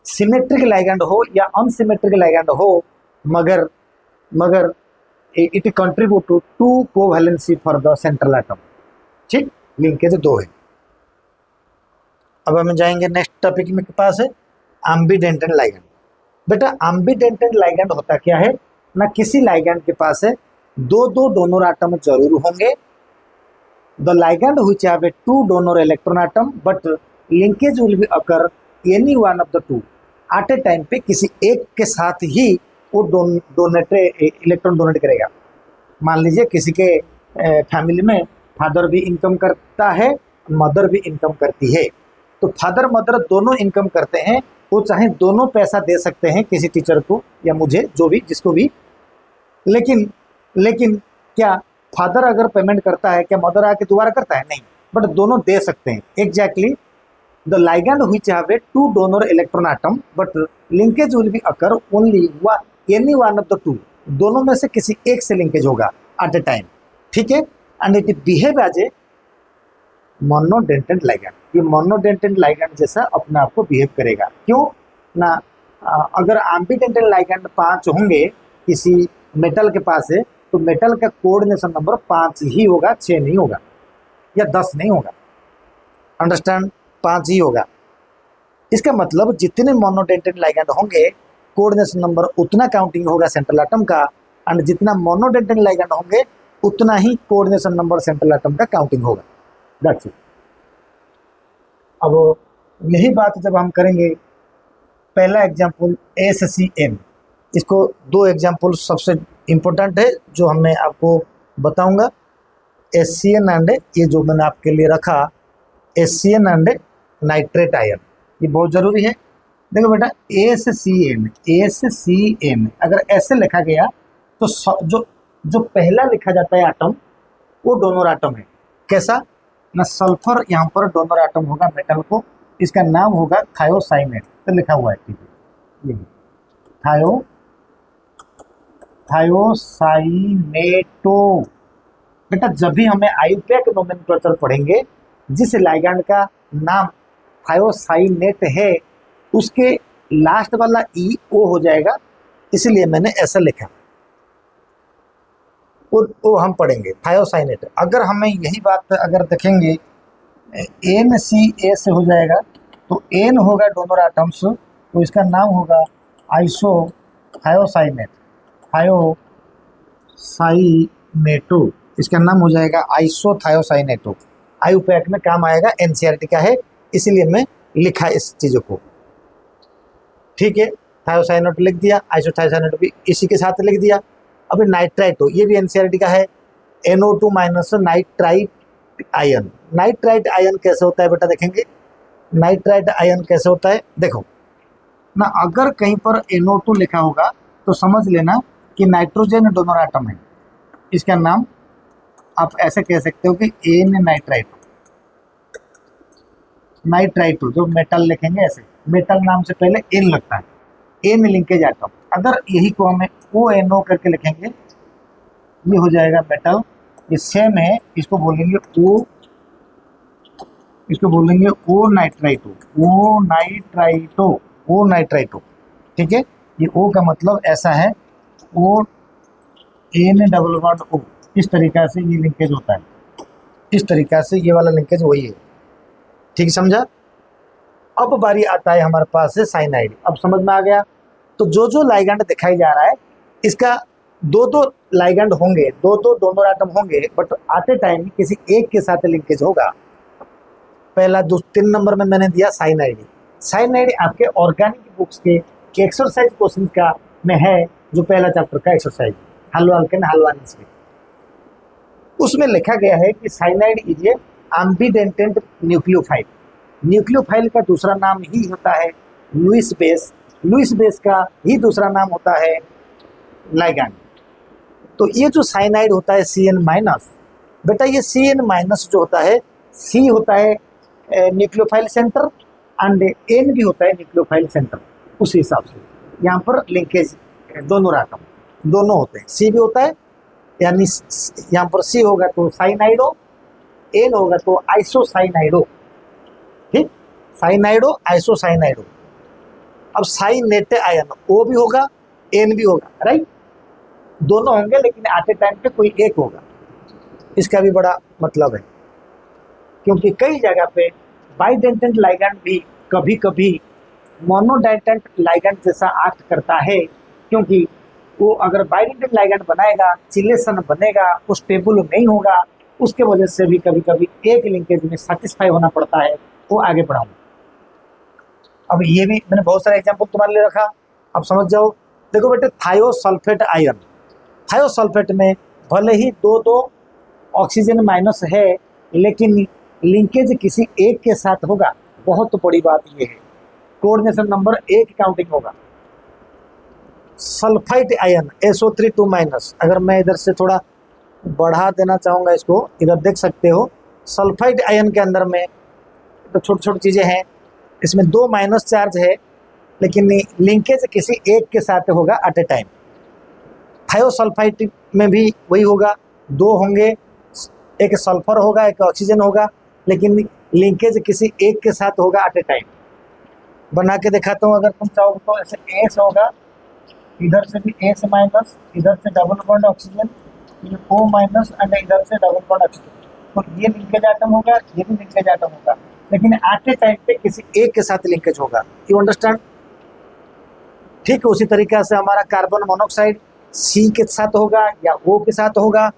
सिमेट्रिक लाइगैंड हो या अनसिमेट्रिक लाइगैंड हो, मगर it contribute to covalency for the central atom. ठीक, लिंकेज 2 है। अब हम जाएंगे नेक्स्ट टॉपिक में के पास है एम्बीडेंटेंट लाइगैंड। बेटा एम्बीडेंटेंट लाइगैंड होता क्या है ना, किसी लाइगैंड के पास है 2 डोनर एटम जरूर होंगे। The ligand which have 2 donor electron atom but linkage will be occur any one of the 2 at a time पे, किसी एक के साथ ही वो इलेक्ट्रॉन डोनेट करेगा। मान लीजिए किसी के फैमिली में फादर भी इनकम करता है, मदर भी इनकम करती है, तो फादर मदर दोनों इनकम करते हैं, वो चाहे दोनों पैसा दे सकते हैं किसी टीचर को या मुझे, जो भी जिसको भी, लेकिन क्या फादर अगर पेमेंट करता है, क्या मदर आके दोबारा करता है? नहीं, बट दोनों दे सकते हैं। Exactly the ligand which have 2 donor electron atom but linkage will be occur only any one of the 2, दोनों में से किसी एक से लिंकेज होगा एट ए टाइम। ठीक है, and it behave as a monodentate ligand. ये मोनोडेंटेंट लाइगैंड जैसा अपने आप को बिहेव करेगा। क्यों ना, अगर एम्बीडेंटेंट लाइगैंड 5 होंगे किसी मेटल के पास है तो मेटल का कोऑर्डिनेशन नंबर 5 ही होगा, 6 नहीं होगा या 10 नहीं होगा। अंडरस्टैंड, 5 ही होगा। इसका मतलब जितने मोनोडेंटेट लाइगैंड होंगे कोऑर्डिनेशन नंबर उतना काउंटिंग होगा सेंट्रल एटम का, एंड जितना मोनोडेंटेट लाइगैंड होंगे उतना ही कोऑर्डिनेशन नंबर सेंट्रल एटम का काउंटिंग होगा। That's it. अब यही बात जब हम करेंगे, पहला एग्जाम्पल SCN, इसको 2 एग्जाम्पल सबसे इम्पोर्टेंट है जो मैं आपको बताऊंगा। SCN एंड ये जो मैंने आपके लिए रखा SCN एंड नाइट्रेट आयन, ये बहुत ज़रूरी है। देखो बेटा SCN अगर ऐसे लिखा गया तो जो पहला लिखा जाता है एटम वो डोनर एटम है। कैसा ना, सल्फर यहाँ पर डोनर एटम होगा मेटल को, इसका नाम होगा थायोसाइनेट, तो लिखा हुआ है ठीक है, ये थायोसाइनेटो। बेटा जब भी हमें आयुपैक नोमेनक्लेचर पढ़ेंगे, जिस लाइगैंड का नाम थायोसाइनेट है उसके लास्ट वाला ओ हो जाएगा, इसलिए मैंने ऐसा लिखा। वो हम पढ़ेंगे थायोसाइनेट। अगर हमें यही बात अगर देखेंगे NCA से हो जाएगा तो N होगा डोनर एटम्स, तो इसका नाम होगा आइसो थायोसाइनेट, थायोसाइनेटो, इसका नाम हो जाएगा आइसोथायोसाइनेटो। आयुपैक में काम आएगा, NCERT का है इसीलिए मैं लिखा इस चीज़ों को। ठीक है, थायोसाइनेटो लिख दिया, आइसोथायोसाइनेटो भी इसी के साथ लिख दिया। अभी नाइट्राइटो, ये भी NCERT का है, NO2 minus nitrite ion. Nitrite ion कैसे होता है बेटा, देखेंगे नाइट्राइट आयन कैसे होता है। देखो ना, अगर कहीं पर NO2 लिखा होगा तो समझ लेना कि नाइट्रोजन डोनर एटम है। इसका नाम आप ऐसे कह सकते हो कि N नाइट्राइटो, जो मेटल लिखेंगे ऐसे, मेटल नाम से पहले N लगता है, N लिंकेज एटम। अगर यही को हमें ONO करके लिखेंगे, ये हो जाएगा मेटल, ये सेम है, इसको बोलेंगे O नाइट्राइटो। ठीक है, ये O का मतलब ऐसा है, O, इस तरीक़ा से ये लिंकेज होता है, इस तरीक़ा से ये वाला लिंकेज वही है। ठीक समझा। अब बारी आता है हमारे पास है साइनाइड। अब समझ में आ गया। तो जो लाइगैंड दिखाई जा रहा है इसका दो लाइगैंड होंगे, दो डोनर एटम होंगे, बट आते टाइम किसी एक के साथ लिंकेज होगा। पहला 3 नंबर में मैंने दिया साइनाइड आपके ऑर्गेनिक बुक्स के एक्सरसाइज क्वेश्चन का में है, जो पहला चैप्टर का एक्सरसाइज हल्वाल्केन हल्वानिस के, उसमें लिखा गया है कि cyanide is a ambidentate nucleophile. Nucleophile का दूसरा नाम ही होता है लुईस बेस का ही दूसरा नाम होता है लाइगैंड। तो ये जो साइनाइड होता है CN माइनस, बेटा ये CN माइनस जो होता है, C होता है न्यूक्लियोफाइल सेंटर एंड N भी होता है न्यूक्लियोफाइल सेंटर। उस हिसाब से यहाँ पर लिंकेज दोनों एटम दोनों होते हैं, C भी होता है, यानी यहाँ पर C होगा तो साइनाइडो, N होगा तो आइसोसाइनाइडो। ठीक, साइनाइडो आइसोसाइनाइडो। अब साइनेट आयन O भी होगा N भी होगा, राइट, दोनों होंगे लेकिन आते टाइम पे कोई एक होगा। इसका भी बड़ा मतलब है, क्योंकि कई जगह पे बाइडेंटेंट लाइगैंड भी कभी कभी मोनोडेंटेंट लाइगैंड जैसा एक्ट करता है, क्योंकि वो अगर बाइडेंटेंट लाइगैंड बनाएगा, चिलेशन बनेगा, वो स्टेबल नहीं होगा, उसके वजह से भी कभी कभी एक लिंकेज में सेटिस्फाई होना पड़ता है। वो आगे बढ़ाऊंगा। अब ये भी मैंने बहुत सारे एग्जाम्पल तुम्हारे लिए रखा, अब समझ जाओ। देखो बेटे थायोसल्फेट आयन, थायोसल्फेट में भले ही दो ऑक्सीजन माइनस है, लेकिन लिंकेज किसी एक के साथ होगा। बहुत बड़ी बात ये है, कोऑर्डिनेशन नंबर 1 काउंटिंग होगा। सल्फाइड आयन SO3 2 माइनस, अगर मैं इधर से थोड़ा बढ़ा देना चाहूँगा इसको, इधर देख सकते हो सल्फाइड आयन के अंदर में तो छोटी छोटी चीज़ें हैं, इसमें 2 माइनस चार्ज है, लेकिन लिंकेज किसी एक के साथ होगा एट ए टाइम। थायोसल्फाइड में भी वही होगा, 2 होंगे, एक सल्फर होगा एक ऑक्सीजन होगा, लेकिन लिंकेज किसी एक के साथ होगा एट ए टाइम। बना के दिखाता हूँ, अगर तुम चाहो तो ऐसे S होगा इधर से भी एस माइनस, इधर से डबल बॉन्ड ऑक्सीजन, ये O माइनस एंड इधर से डबल बॉन्ड ऑक्सीजन। तो ये लिंकेज एटम होगा, ये भी लिंकेज एटम होगा, लेकिन एट ए टाइम पे किसी एक के साथ लिंकेज होगा। You understand? ठीक उसी तरीके से हमारा कार्बन मोनोऑक्साइड C के साथ होगा या O के साथ होगा।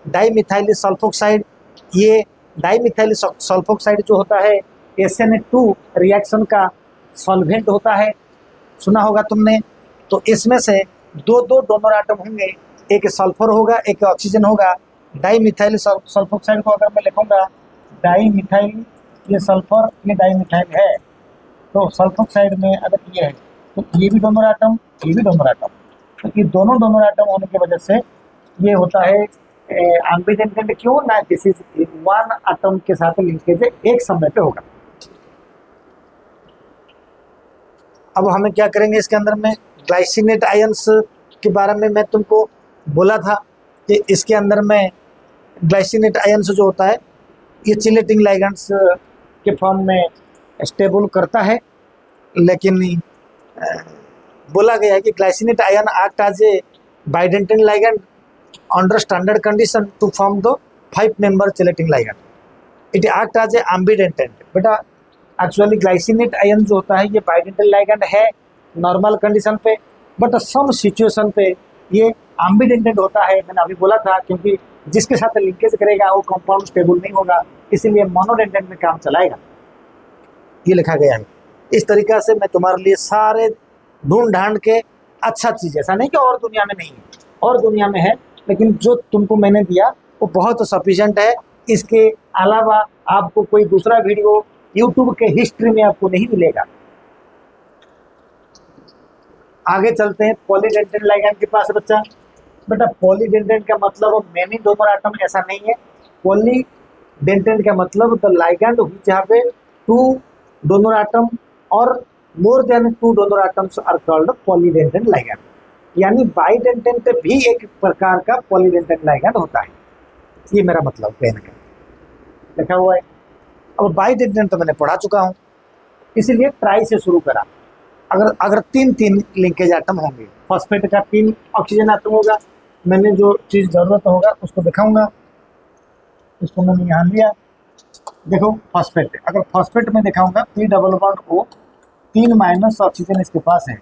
डाई मिथाइल सल्फोक्साइड, ये डाई मिथाइल सल्फोक्साइड जो होता है SN2 रिएक्शन का सॉल्वेंट होता है, सुना होगा तुमने। तो इसमें से दो दो डोनर एटम होंगे, एक सल्फर होगा एक ऑक्सीजन होगा। डाई मिथाइल सल्फोक्साइड को अगर मैं लिखूंगा डाई मिथाइल, ये सल्फर ये डाई मिथाइल है, तो सल्फोक्साइड में अगर ये है तो ये भी डोनर एटम, ये भी डोनर एटम। तो ये दोनों डोनर एटम होने की वजह से ये होता है एम्बिडेंटेंट। क्यों ना, किसी वन एटम के साथ लिंकेज एक समय पे होगा। अब हमें क्या करेंगे इसके अंदर में, ग्लाइसिनेट आयंस के बारे में मैं तुमको बोला था कि इसके अंदर में ग्लाइसिनेट आयंस जो होता है ये चिलेटिंग लाइगेंड्स के फॉर्म में स्टेबल करता है, लेकिन बोला गया है कि glycinate ion act as a bidentate ligand under standard condition to form the 5 member chelating ligand. It act as a ambidentate. बेटा एक्चुअली ग्लाइसिनेट आयन जो होता है ये बाइडेंटेंट लाइगेंड है नॉर्मल कंडीशन पे, बट सम सिचुएशन पे ये एम्बिडेंटेंट होता है। मैंने अभी बोला था, क्योंकि जिसके साथ लिंकेज करेगा वो कंपाउंड स्टेबल नहीं होगा, इसीलिए मोनोडेंटेंट में काम चलाएगा। ये लिखा गया है। इस तरीक़ा से मैं तुम्हारे लिए सारे ढूंढ ढांड के अच्छा चीज़, ऐसा नहीं कि और दुनिया में नहीं है, और दुनिया में है, लेकिन जो तुमको मैंने दिया वो बहुत सफिशिएंट है। इसके अलावा आपको कोई दूसरा वीडियो यूट्यूब के हिस्ट्री में आपको नहीं मिलेगा। आगे चलते हैं पॉलीडेंटेंट लाइगेंड के पास बच्चा। बेटा पॉलीडेंटेंट का मतलब मेनी डोनर एटम ऐसा नहीं है। पॉलीडेंटेंट का मतलब the ligand which have a 2 donor atom और more than 2 donor atoms are called polydentate ligand. यानी बाइडेंटेंट भी एक प्रकार का पॉलीडेंटेंट लाइगेंड होता है, ये मेरा मतलब कहने का लिखा हुआ है। अब बाइडेंटेंट तो मैंने पढ़ा चुका हूँ, इसीलिए ट्राई से शुरू करा। अगर 3 लिंकेज एटम होंगे, फॉस्फेट का 3 ऑक्सीजन एटम होगा, मैंने जो चीज़ ज़रूरत होगा उसको दिखाऊंगा। इसको मैंने यहाँ लिया, देखो फॉस्फेट। अगर फॉस्फेट में दिखाऊंगा P double bond O, 3 minus oxygen इसके पास है,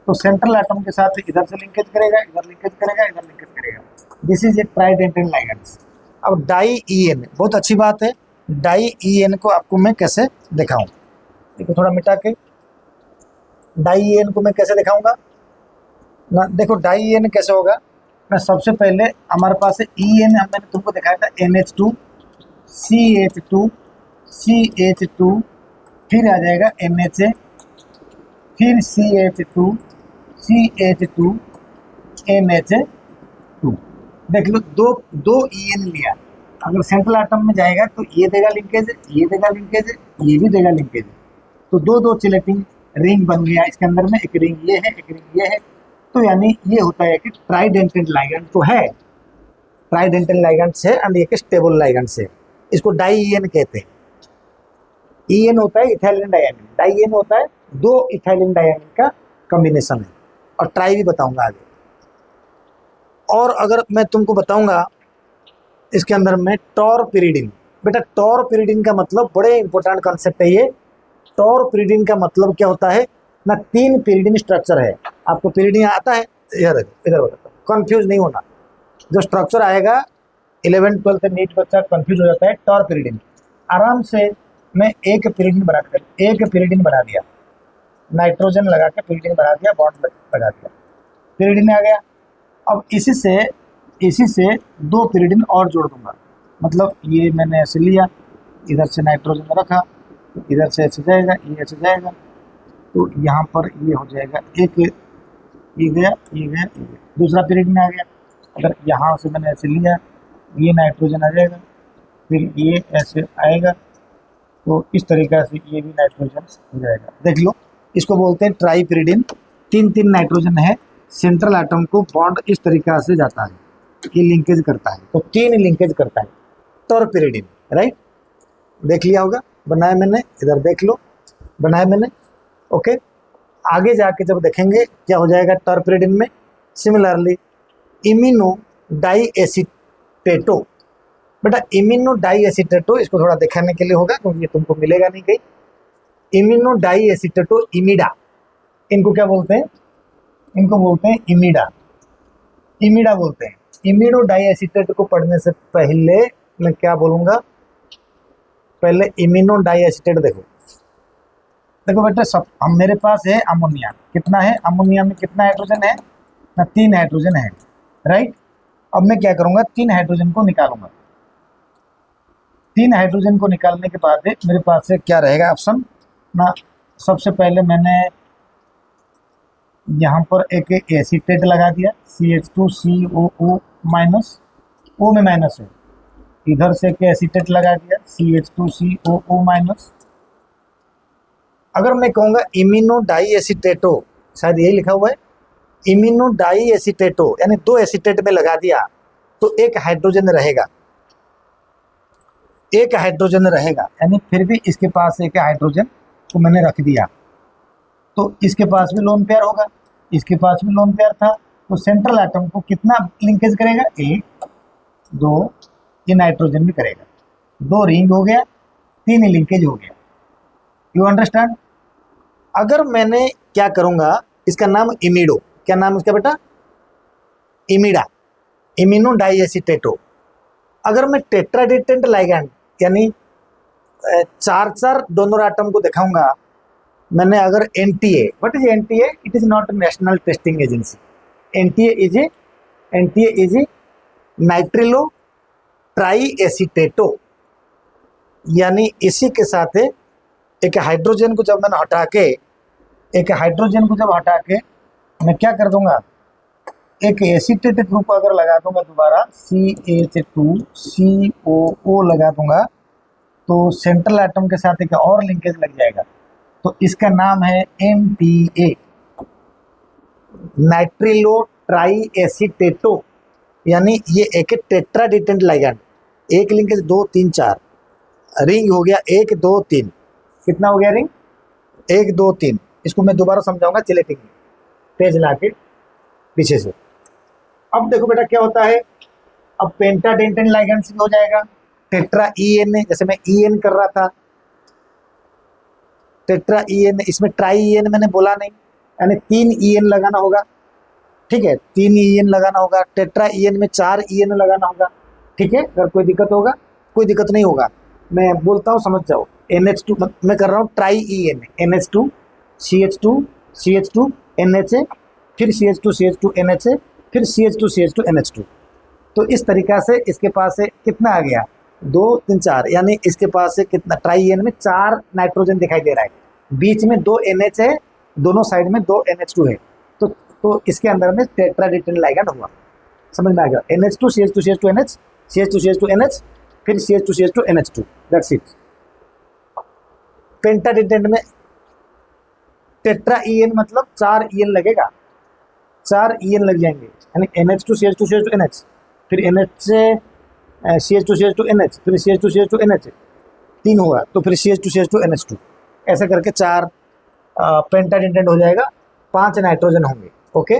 तो सेंट्रल एटम के साथ इधर से लिंकेज करेगा, इधर लिंकेज करेगा, इधर लिंकेज करेगा। This is a tridentate ligands. अब डाई EN, बहुत अच्छी बात है। डाई EN को आपको मैं कैसे दिखाऊं, देखो थोड़ा मिटा के डाई EN को मैं कैसे दिखाऊंगा ना। देखो डाई EN कैसे होगा ना, सबसे पहले हमारे पास है EN, मैंने तुमको दिखाया था NH2 CH2 CH2, फिर आ जाएगा NHA, फिर CH2 CH2 NH2। देख लो दो EN लिया। अगर सेंट्रल एटम में जाएगा तो ये देगा लिंकेज, ये देगा लिंकेज, ये भी देगा लिंकेज, तो दो चिलेटिंग रिंग बन गया इसके अंदर में। एक रिंग ये है, एक रिंग ये है, तो यानी ये होता है कि ट्राइडेंटेंट लाइगेंड तो है, ट्राइडेंटेंट लाइगेंड है एंड एक स्टेबल लाइगेंड है। इसको डाई EN कहते हैं। EN होता है इथाइलिन डायनिन, डाई EN होता है 2 इथाइलिन डायनिन का कॉम्बिनेशन है, और ट्राई भी बताऊंगा आगे। और अगर मैं तुमको बताऊंगा इसके अंदर में टॉरपिरिडिन। बेटा टॉरपिरिडिन का मतलब बड़े इंपॉर्टेंट कॉन्सेप्ट है ये। टॉरपिरिडिन का मतलब क्या होता है ना, 3 पिरिडिन स्ट्रक्चर है। आपको पिरिडिन आता है, इधर बताता हूँ, कन्फ्यूज नहीं होना। जो स्ट्रक्चर आएगा 11th 12th नीट बच्चा कन्फ्यूज हो जाता है। टॉरपिरिडिन आराम से मैं एक पिरिडिन बना दिया, नाइट्रोजन लगा के पिरिडिन बना दिया, बॉन्ड लगा दिया, पिरिडिन आ गया। अब इसी से 2 पिरिडिन और जोड़ दूंगा, मतलब ये मैंने ऐसे लिया, इधर से नाइट्रोजन रखा, इधर से ऐसे जाएगा, ये ऐसे जाएगा, तो यहाँ पर ये हो जाएगा एक, ये गया, दूसरा पिरिडिन आ गया। अगर यहाँ से मैंने ऐसे लिया, ये नाइट्रोजन आ जाएगा, फिर ये ऐसे आएगा, तो इस तरीक़ा से ये भी नाइट्रोजन हो जाएगा। देख लो, इसको बोलते हैं ट्राइपिरिडिन। 3 नाइट्रोजन है, सेंट्रल एटम को बॉन्ड इस तरीक़ा से जाता है, ये लिंकेज करता है, तो 3 लिंकेज करता है टॉरपिरिडिन, राइट। देख लिया होगा, बनाया मैंने, इधर देख लो, बनाया मैंने, ओके। आगे जाके जब देखेंगे क्या हो जाएगा टर्परेडिन में। सिमिलरली इमिनो डाई एसीटेटो, बेटा इमिनो डाई एसीटेटो इसको थोड़ा दिखाने के लिए होगा क्योंकि ये तुमको मिलेगा नहीं कहीं। इमिनो डाई एसीटेटो इमिडा, इनको क्या बोलते हैं, इनको बोलते हैं इमिडा, इमिडा बोलते हैं। इमिडो डाई एसीटेट को पढ़ने से पहले मैं क्या बोलूँगा, पहले इमिनो डाई एसीटेट देखो। देखो बेटा सब हम मेरे पास है अमोनिया, कितना है अमोनिया में कितना हाइड्रोजन है ना, 3 हाइड्रोजन है, राइट। अब मैं क्या करूँगा 3 हाइड्रोजन को निकालूंगा। 3 हाइड्रोजन को निकालने के बाद मेरे पास से क्या रहेगा ऑप्शन ना, सबसे पहले मैंने यहाँ पर एक एसीटेट लगा दिया CH2COO माइनस, O में माइनस है, इधर से एक एसीटेट लगा दिया CH2COO माइनस। अगर मैं कहूँगा इमिनो डाई एसीटेटो, शायद यही लिखा हुआ है इमिनो डाई एसीटेटो, यानी 2 एसीटेट में लगा दिया तो एक हाइड्रोजन रहेगा, एक हाइड्रोजन रहेगा, यानी फिर भी इसके पास एक हाइड्रोजन को मैंने रख दिया तो इसके पास भी लोन पेयर होगा, इसके पास भी लोन पेयर था, तो सेंट्रल एटम को कितना लिंकेज करेगा, 1 2, ये नाइट्रोजन भी करेगा, 2 रिंग हो गया, 3 लिंकेज हो गया। You understand. अगर मैंने क्या करूँगा, इसका नाम इमिडो, क्या नाम इसका बेटा, इमिडा, इमिनो डाई एसीटेटो। अगर मैं टेट्राडेटेंट लाइगैंड यानी 4 डोनर एटम को दिखाऊंगा, मैंने अगर NTA, what is NTA, it is not national testing agency, NTA is nitrilotriacetato, यानी इसी के साथ एक हाइड्रोजन को जब मैंने हटा के, एक हाइड्रोजन को जब हटा के मैं क्या कर दूंगा, एक एसीटेट ग्रुप अगर लगा दूंगा दोबारा CH2COO लगा दूंगा तो सेंट्रल एटम के साथ एक और लिंकेज लग जाएगा, तो इसका नाम है NTA, नाइट्रिलो ट्राई एसीटेटो, यानी ये एक टेट्राडेटेंट लाइगैंड, एक लिंकेज 2 3 4 रिंग हो गया, 1 2 3, कितना हो गया रिंग, 1 2 3। इसको मैं दोबारा समझाऊंगा चिलेटिंग में, पेज ला के पीछे से। अब देखो बेटा क्या होता है, अब पेंटाडेंटेन लाइगैंड से हो जाएगा टेट्रा EN, जैसे मैं EN कर रहा था, टेट्रा EN, इसमें ट्राई EN मैंने बोला नहीं, यानी 3 EN लगाना होगा, ठीक है, 3 EN लगाना होगा, टेट्रा EN में 4 EN लगाना होगा, ठीक है। अगर कोई दिक्कत होगा, कोई दिक्कत नहीं होगा, मैं बोलता हूँ समझ जाओ। NH2 मैं कर रहा हूँ try EN, NH2 CH2 NHA, फिर CH2 NHA, फिर CH2 NH2। तो इस तरीक़ा से इसके पास से कितना आ गया, 2 3 4, यानी इसके पास से कितना, ट्राई EN में 4 नाइट्रोजन दिखाई दे रहा है, बीच में 2 NH है, दोनों साइड में 2 NH2 है, तो इसके अंदर में टेट्राडेटेंट लाइगैंड हुआ, समझ में आ गया। NH2 CH2 NH, CH2 NH, फिर CH2 NH2, दैट्स इट। पेंटाडेटेंट में टेट्रा EN मतलब 4 EN लगेगा, 4 EN लग जाएंगे, यानी NH2 CH2 NH, फिर NH से CH2 NH, फिर CH2 NH, 3 हुआ तो फिर CH2 NH2, ऐसा करके 4 पेंटाडेटेंट हो जाएगा, 5 नाइट्रोजन होंगे, ओके।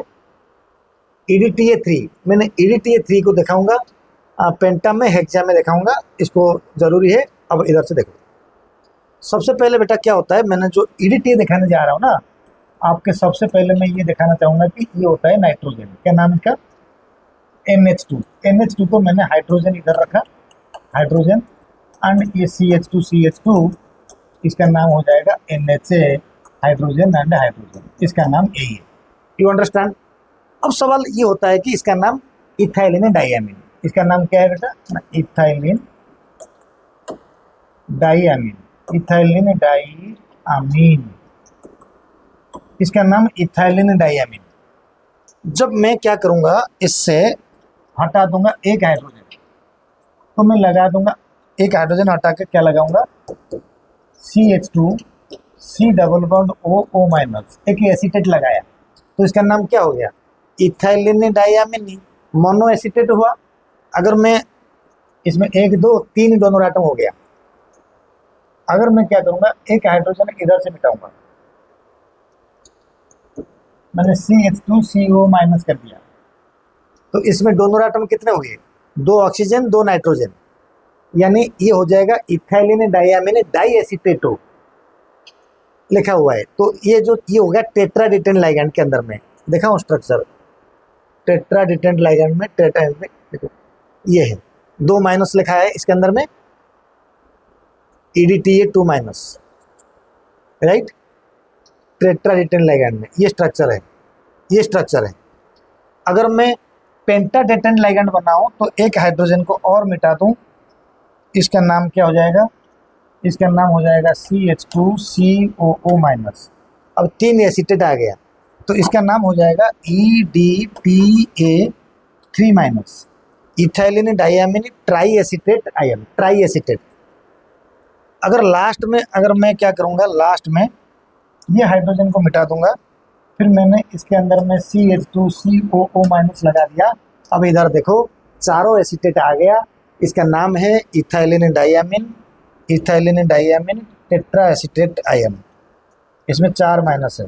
EDTA3, मैंने EDTA3 को दिखाऊंगा पेंटा में, हेक्सा में दिखाऊंगा, इसको ज़रूरी है। अब इधर से देखो, सबसे पहले बेटा क्या होता है, मैंने जो EDTA दिखाने जा रहा हूँ ना आपके, सबसे पहले मैं ये दिखाना चाहूँगा कि ये होता है नाइट्रोजन, क्या नाम इसका, NH2 को मैंने हाइड्रोजन इधर रखा, हाइड्रोजन, एंड ये CH2 इसका नाम हो जाएगा NHA, हाइड्रोजन एंड हाइड्रोजन, इसका नाम यही है। You understand. अब सवाल ये होता है कि इसका नाम इथाइलिन डाइअमीन, इसका नाम क्या है बेटा, इथाइलिन डाइअमीन, इथाइलिन डाइअमीन, इसका नाम इथाइलिन डाइअमीन। जब मैं क्या करूँगा, इससे हटा दूंगा एक हाइड्रोजन, तो मैं लगा दूंगा एक हाइड्रोजन हटा के क्या लगाऊंगा, CH2 C double bond O minus, एक एसीटेट लगाया, तो इसका नाम क्या हो गया, इथाइलिन डाइअमीन, मोनो एसीटेट हुआ। अगर मैं इसमें 1 2 3 डोनर एटम हो गया, अगर मैं क्या करूँगा, एक हाइड्रोजन इधर से मिटाऊंगा, मैंने CH2CO माइनस कर दिया। तो इसमें डोनर आटम कितने हुए? 2 ऑक्सीजन 2 नाइट्रोजन, यानी ये हो जाएगा इथाइलिन डाइयामिन डाइएसीटेटो लिखा हुआ है। तो ये हो गया टेट्राडिटेन लाइगैंड के अंदर में। देखा हूँ स्ट्रक्चर टेट्राडिटेन लाइगैंड में देखो ये है 2 माइनस लिखा है इसके अंदर में, EDTA2 माइनस, राइट। टेट्राडिटेन लाइगैंड में ये स्ट्रक्चर है, ये स्ट्रक्चर है। अगर मैं पेंटाडेटेन लाइगैंड बनाऊं तो एक हाइड्रोजन को और मिटा दूं, इसका नाम क्या हो जाएगा? इसका नाम हो जाएगा CH2COO माइनस। अब 3 एसीटेट आ गया तो इसका नाम हो जाएगा EDTA3 minus, ethylene diamine tri acetate ion, tri acetate. अगर लास्ट में अगर मैं क्या करूँगा, लास्ट में ये हाइड्रोजन को मिटा दूंगा, फिर मैंने इसके अंदर में CH2COO माइनस लगा दिया। अब इधर देखो चारों एसीटेट आ गया, इसका नाम है इथाइलिन डाइयामिन टेट्रा एसीटेट आयन। इसमें 4 माइनस है।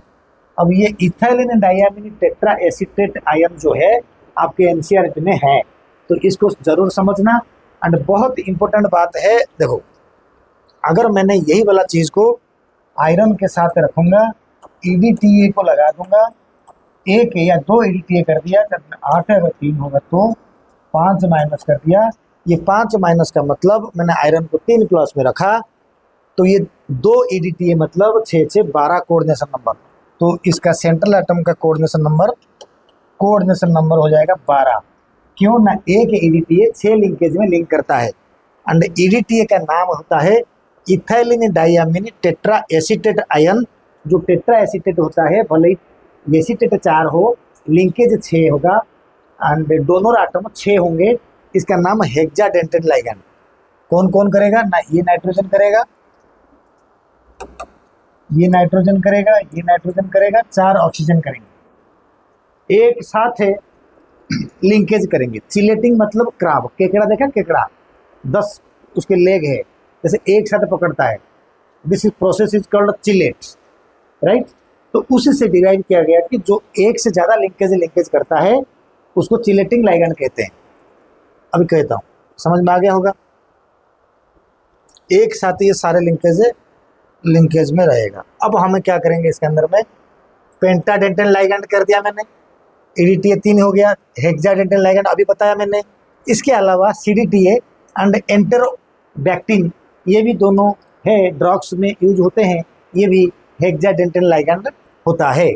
अब ये इथाइलिन डाइयामिन टेट्रा एसीटेट आयन जो है आपके एनसीईआरटी में है, तो इसको जरूर समझना। एंड बहुत इंपॉर्टेंट बात है, देखो अगर मैंने यही वाला चीज़ को आयरन के साथ रखूँगा, EDTA को लगा दूंगा, 1 या 2 EDTA कर दिया, 8 है, अगर 3 होगा तो 5 माइनस कर दिया। ये 5 माइनस का मतलब मैंने आयरन को 3 प्लस में रखा, तो ये 2 EDTA मतलब 6 6 12 कोऑर्डिनेशन नंबर। तो इसका सेंट्रल एटम का कोऑर्डिनेशन नंबर हो जाएगा 12। क्यों ना, एक EDTA 6 लिंकेज में लिंक करता है। एंड EDTA का नाम होता है इथाइलिन डाइयामिन टेट्रा एसीटेट आयन। जो टेट्रा एसीटेट होता है, भले ही एसीटेट 4 हो, लिंकेज 6 होगा एंड डोनर आटम 6 होंगे। इसका नाम हेक्साडेंटेन लाइगैंड। कौन कौन करेगा ना, ये नाइट्रोजन करेगा, ये नाइट्रोजन करेगा, ये नाइट्रोजन करेगा, 4 ऑक्सीजन करेंगे, एक साथ है लिंकेज करेंगे। चिलेटिंग मतलब क्राब, केकड़ा देखा, केकड़ा 10 उसके लेग है, जैसे एक साथ पकड़ता है। This is process is called chelate, right. तो उसी से डिराइव किया गया कि जो एक से ज़्यादा लिंकेज करता है उसको चिलेटिंग लाइगैंड कहते हैं। अभी कहता हूँ, समझ में आ गया होगा। एक साथ ये सारे लिंकेज में रहेगा। अब हमें क्या करेंगे, इसके अंदर में पेंटाडेंटेन लाइगैंड कर दिया मैंने, EDTA 3 हो गया, हेक्साडेंटेन लाइगैंड अभी बताया मैंने। इसके अलावा CDTA एंड एंटेरोबैक्टीन, ये भी दोनों है, ड्रग्स में यूज होते हैं, ये भी हेक्साडेंटेन लाइगैंड होता है।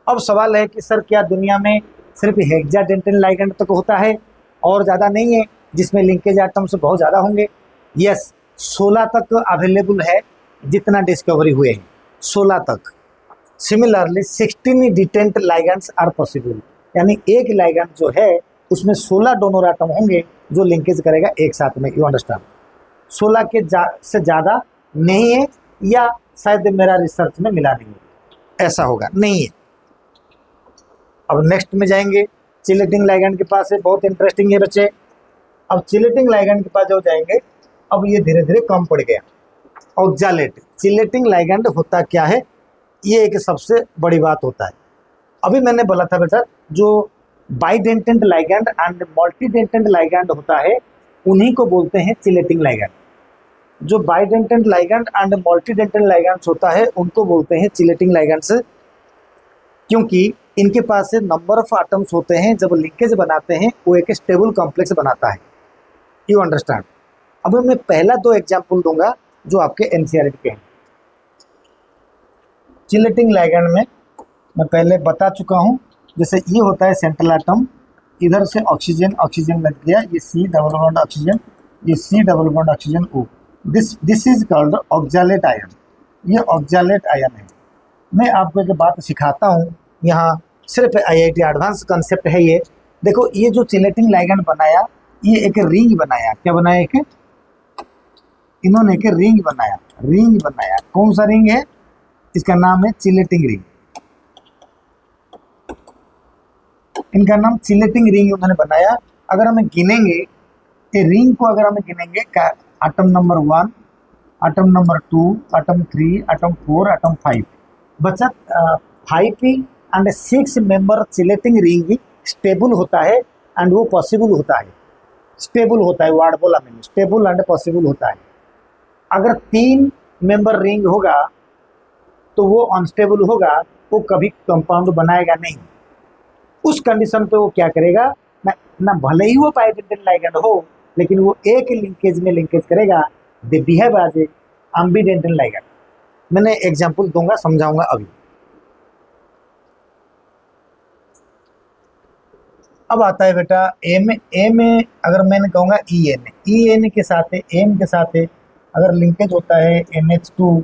अब सवाल है कि सर क्या दुनिया में सिर्फ हेक्साडेंटेन लाइगैंड तक होता है और ज़्यादा नहीं है जिसमें लिंकेज एटम्स बहुत ज़्यादा होंगे? यस, 16 तक अवेलेबल है जितना डिस्कवरी हुए हैं, 16 तक। सिमिलरली 16 डिटेंट लाइगैंड्स आर पॉसिबल, यानी एक लाइगैंड जो है उसमें 16 डोनर एटम होंगे जो लिंकेज करेगा एक साथ में। You understand? 16 से ज़्यादा नहीं है, या शायद मेरा रिसर्च में मिला नहीं है, ऐसा होगा, नहीं है। अब नेक्स्ट में जाएंगे, चिलेटिंग लाइगैंड के पास है, बहुत इंटरेस्टिंग है बच्चे। अब चिलेटिंग लाइगैंड के पास जो जाएंगे, अब ये धीरे धीरे कम पड़ गया। ऑक्जालेट, चिलेटिंग लाइगैंड होता क्या है, ये एक सबसे बड़ी बात होता है। अभी मैंने बोला था बेटा, जो बाइडेंटेंट लाइगैंड एंड मल्टीडेंटेंट लाइगैंड होता है उन्हीं को बोलते हैं चिलेटिंग लाइगैंड। जो बाइडेंटेंट लाइगैंड एंड मल्टीडेंटेंट लाइगैंड्स होता है उनको बोलते हैं चिलेटिंग लाइगैंड्स, क्योंकि इनके पास से नंबर ऑफ एटम्स होते हैं, जब लिंकेज बनाते हैं वो एक स्टेबल कॉम्प्लेक्स बनाता है। You understand? अब मैं पहला 2 एग्जाम्पल दूंगा जो आपके एनसीईआरटी के हैं। चिलेटिंग लाइगैंड में मैं पहले बता चुका हूँ, जैसे ये होता है सेंट्रल एटम, इधर से ऑक्सीजन लग गया, ये C डबल बॉन्ड ऑक्सीजन, ये C double bond oxygen O। This is called oxalate ion. ये ऑक्जालेट आयन है। मैं आपको एक बात सिखाता हूँ, यहाँ सिर्फ IIT एडवांस कंसेप्ट है ये। देखो ये जो चिलेटिंग लाइगैंड बनाया, ये एक रिंग बनाया। क्या बनाया? इन्होंने एक रिंग बनाया। कौन सा रिंग है? इसका नाम है चिलेटिंग रिंग। इनका नाम चिलेटिंग रिंग उन्होंने बनाया। अगर हमें गिनेंगे, ये रिंग को अगर हमें गिनेंगे, atom number 1, atom number 2, atom 3, atom 4, atom 5, बचा 5p and 6 member chelating ring stable होता है एंड वो पॉसिबल होता है, स्टेबल होता है, वर्ड बोला मैंने, स्टेबल एंड पॉसिबल होता है। अगर 3 मेंबर रिंग होगा तो वो अनस्टेबल होगा, वो कभी कंपाउंड बनाएगा नहीं। उस कंडीशन पे वो क्या करेगा, ना भले ही वो बाइडेंटल लाइगैंड हो लेकिन वो एक लिंकेज में लिंकेज करेगा, they behave as a ambidentate ligand. मैंने एग्जांपल दूंगा, समझाऊंगा अभी। अब आता है बेटा ए में अगर मैंने कहूँगा ई एन के साथ एम के साथ अगर लिंकेज होता है NH2,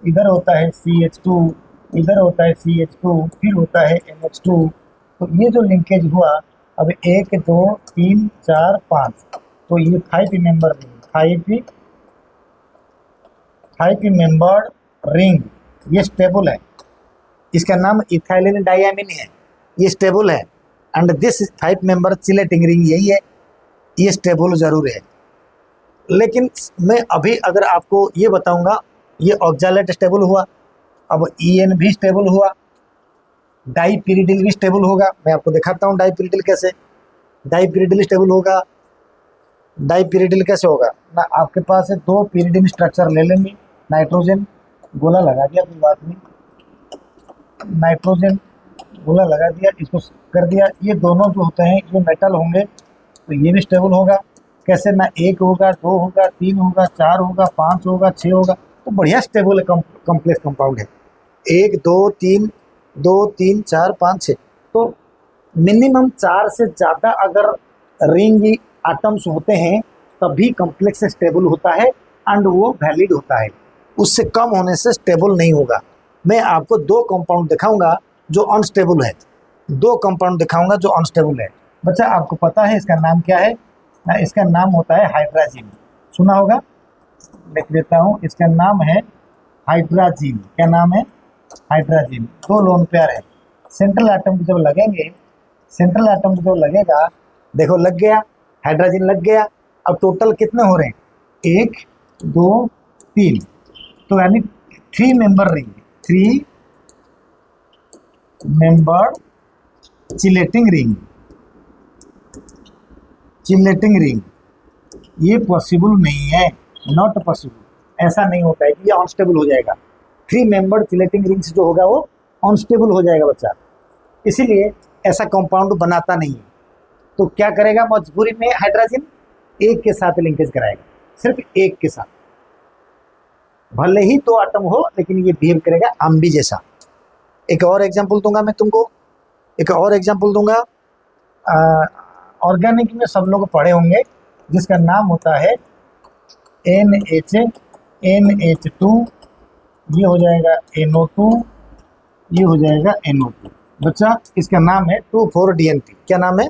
इधर होता है CH2, इधर होता है CH2, फिर होता है NH2, तो ये जो लिंकेज हुआ, अब 1 2 3 4 5, तो ये 5 मेंबर रिंग, 5 मेंबर रिंग ये स्टेबल है। इसका नाम इथाइलिन डाइएमिन है, ये स्टेबल है। And this 5 member chelating ring यही है, ये स्टेबल जरूर है। लेकिन मैं अभी अगर आपको ये बताऊंगा, ये ऑक्जालेट स्टेबल हुआ, अब EN भी स्टेबल हुआ, डाइपिरिडिल भी स्टेबल होगा। मैं आपको दिखाता हूँ डाइपिरिडिल कैसे, डाइपिरिडिल स्टेबल होगा। डाइपिरिडिल कैसे होगा ना, आपके पास है 2 पिरिडिन स्ट्रक्चर ले लेंगे, नाइट्रोजन गोला लगा दिया, कोई बात नहीं, नाइट्रोजन गोला लगा दिया, इसको कर दिया। ये दोनों जो होते हैं ये मेटल होंगे, तो ये भी स्टेबल होगा। कैसे ना, 1 होगा, 2 होगा, 3 होगा, 4 होगा, 5 होगा, 6 होगा, तो बढ़िया स्टेबल कॉम्प्लेक्स कंपाउंड है। 1 2 3 2 3 4 5 6, तो मिनिमम 4 से ज़्यादा अगर रिंग आटम्स होते हैं तभी कॉम्प्लेक्स स्टेबल होता है एंड वो वैलिड होता है, उससे कम होने से स्टेबल नहीं होगा। मैं आपको 2 कंपाउंड दिखाऊंगा जो अनस्टेबल है, 2 कंपाउंड दिखाऊंगा जो अनस्टेबल है। बच्चा आपको पता है इसका नाम क्या है ना, इसका नाम होता है हाइड्राजीन, सुना होगा, लिख देता हूँ, इसका नाम है हाइड्राजीन। क्या नाम है? हाइड्राजीन। 2 लोन पेयर है, सेंट्रल एटम जब लगेंगे, सेंट्रल एटम जब लगेगा, देखो लग गया, हाइड्रोजन लग गया। अब टोटल कितने हो रहे हैं? 1 2 3, तो यानी 3 member ring, 3 member chelating ring, chelating ring ये पॉसिबल नहीं है, नॉट पॉसिबल। ऐसा नहीं होता है कि ये अनस्टेबल हो जाएगा। 3 मेंबर चिलेटिंग रिंग्स जो होगा वो अनस्टेबल हो जाएगा बच्चा, इसीलिए ऐसा कंपाउंड बनाता नहीं है। तो क्या करेगा मजबूरी में, हाइड्रोजन एक के साथ लिंकेज कराएगा, सिर्फ एक के साथ, भले ही 2 आटम हो लेकिन ये बिहेव करेगा आम्बी जैसा। एक और एग्जांपल दूंगा मैं तुमको, एक और एग्जांपल दूंगा। ऑर्गेनिक में सब लोग पढ़े होंगे, जिसका नाम होता है NH2, ये हो जाएगा NO2, ये हो जाएगा NO2। बच्चा इसका नाम है 2,4-DNP। क्या नाम है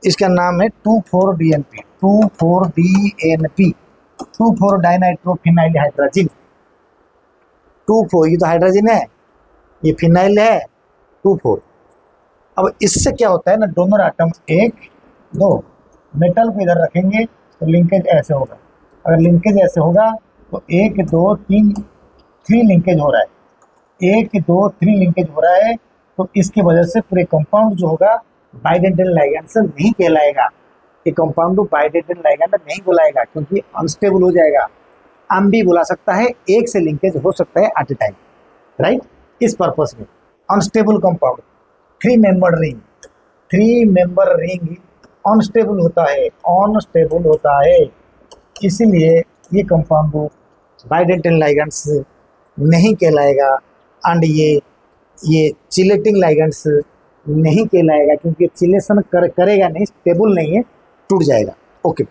इसका? नाम है 2,4-DNP, 2,4-DNP, 2,4-डाइनाइट्रोफिनाइल हाइड्रोजन। 2,4 ये तो हाइड्रोजन है, ये फिनाइल है, 2,4। अब इससे क्या होता है ना, डोनर आटम 1 2 मेटल को इधर रखेंगे तो लिंकेज ऐसे होगा। अगर लिंकेज ऐसे होगा तो 1 2 3 लिंकेज हो रहा है, 1 2 3 लिंकेज हो रहा है, तो इसकी वजह से पूरे कंपाउंड जो होगा बाइडेंटल लाइगैंड से नहीं कहलाएगा। ये कंपाउंड बाइडेंटल लाइगैंड नहीं बुलाएगा क्योंकि अनस्टेबल हो जाएगा। अम्बी बुला सकता है, एक से लिंकेज हो सकता है एट ए टाइम, राइट। इस पर्पस में unstable compound 3 member ring, 3 member ring unstable होता है, अनस्टेबल होता है, इसीलिए ये कंपाउंड बाइडेंटल लाइगैंड्स नहीं कहलाएगा। एंड ये चिलेटिंग लाइगैंड्स नहीं कहलाएगा क्योंकि चिलेशन करेगा नहीं, स्टेबल नहीं है, टूट जाएगा। ओके,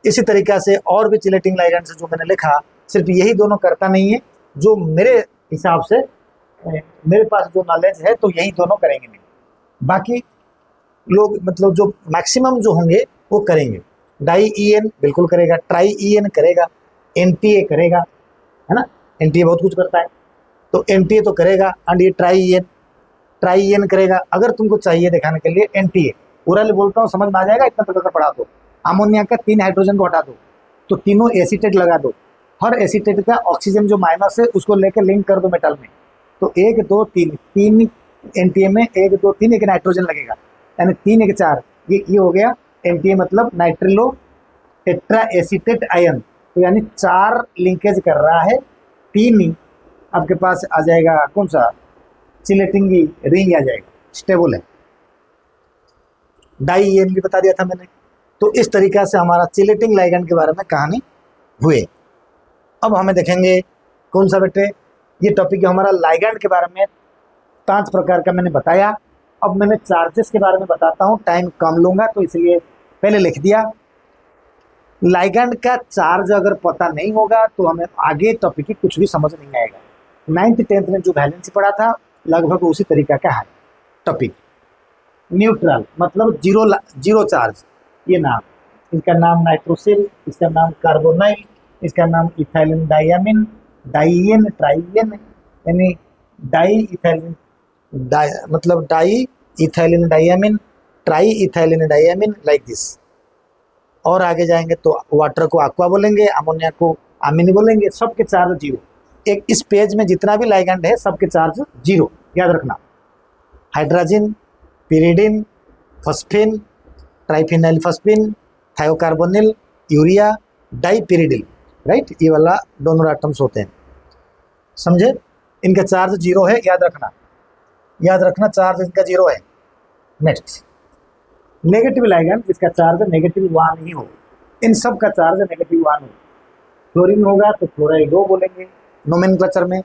इसी तरीक़ा से और भी चिलेटिंग लाइगैंड्स जो मैंने लिखा, सिर्फ यही दोनों करता नहीं है, जो मेरे हिसाब से मेरे पास जो नॉलेज है तो यही दोनों करेंगे नहीं, बाकी लोग मतलब जो मैक्सिमम जो होंगे वो करेंगे। डाई EN बिल्कुल करेगा, ट्राई EN करेगा, NTA करेगा, है ना, NTA बहुत कुछ करता है, तो NTA तो करेगा। एंड ये ट्राई EN करेगा। अगर तुमको चाहिए दिखाने के लिए NTA पूरा बोलता हूँ, समझ में आ जाएगा, इतना तक पढ़ा दो। अमोनिया का 3 हाइड्रोजन को हटा दो तो तीनों एसीटेट लगा दो, हर एसीटेट का ऑक्सीजन जो माइनस है उसको लेकर लिंक कर दो मेटल में, तो 1 2 3 एनटीए में 1 2 3 एक नाइट्रोजन लगेगा, यानी 3 1 4, ये हो गया एनटीए मतलब नाइट्रिलो टेट्रा एसीटेट आयन। तो यानी 4 लिंकेज कर रहा है, 3 ही आपके पास आ जाएगा कौन सा, चिलेटिंग रिंग आ जाएगा, स्टेबल है। डाई ईएन भी बता दिया था मैंने। तो इस तरीका से हमारा चिलेटिंग लाइगैंड के बारे में कहानी हुए। अब हमें देखेंगे कौन सा बेटे, ये टॉपिक है हमारा लाइगैंड के बारे में। 5 प्रकार का मैंने बताया। अब मैंने चार्जेस के बारे में बताता हूँ, टाइम कम लूँगा तो इसलिए पहले लिख दिया। लाइगैंड का चार्ज अगर पता नहीं होगा तो हमें आगे टॉपिक की कुछ भी समझ नहीं आएगा। 9th 10th में जो वैलेंसी पढ़ा था लगभग उसी तरीका का है टॉपिक। न्यूट्रल मतलब जीरो चार्ज, ये नाम, इसका नाम नाइट्रोसिल, इसका नाम कार्बोनाइल, इसका नाम इथाइलिन डाइयामिन, डाइएन, ट्राइएन, यानी डाई इथाइलिन मतलब di ethylene diamine, tri ethylene diamine, like this. और आगे जाएंगे तो वाटर को aqua बोलेंगे, अमोनिया को अमीन बोलेंगे, सबके चार्ज जीरो। एक इस पेज में जितना भी लाइगैंड है सबके चार्ज जीरो, याद रखना। Hydrogen, pyridine, phosphine, triphenyl phosphine, thiocarbonyl, urea, dipyridyl, right, ये वाला दोनों एटम्स होते हैं, समझे। इनका चार्ज जीरो है, याद रखना चार्ज इनका जीरो है। नेक्स्ट नेगेटिव लाइगैंड जिसका चार्ज -1 ही हो, इन सब का चार्ज -1 हो। फ्लोरीन होगा तो फ्लोराइडो बोलेंगे नोमेनक्लेचर में,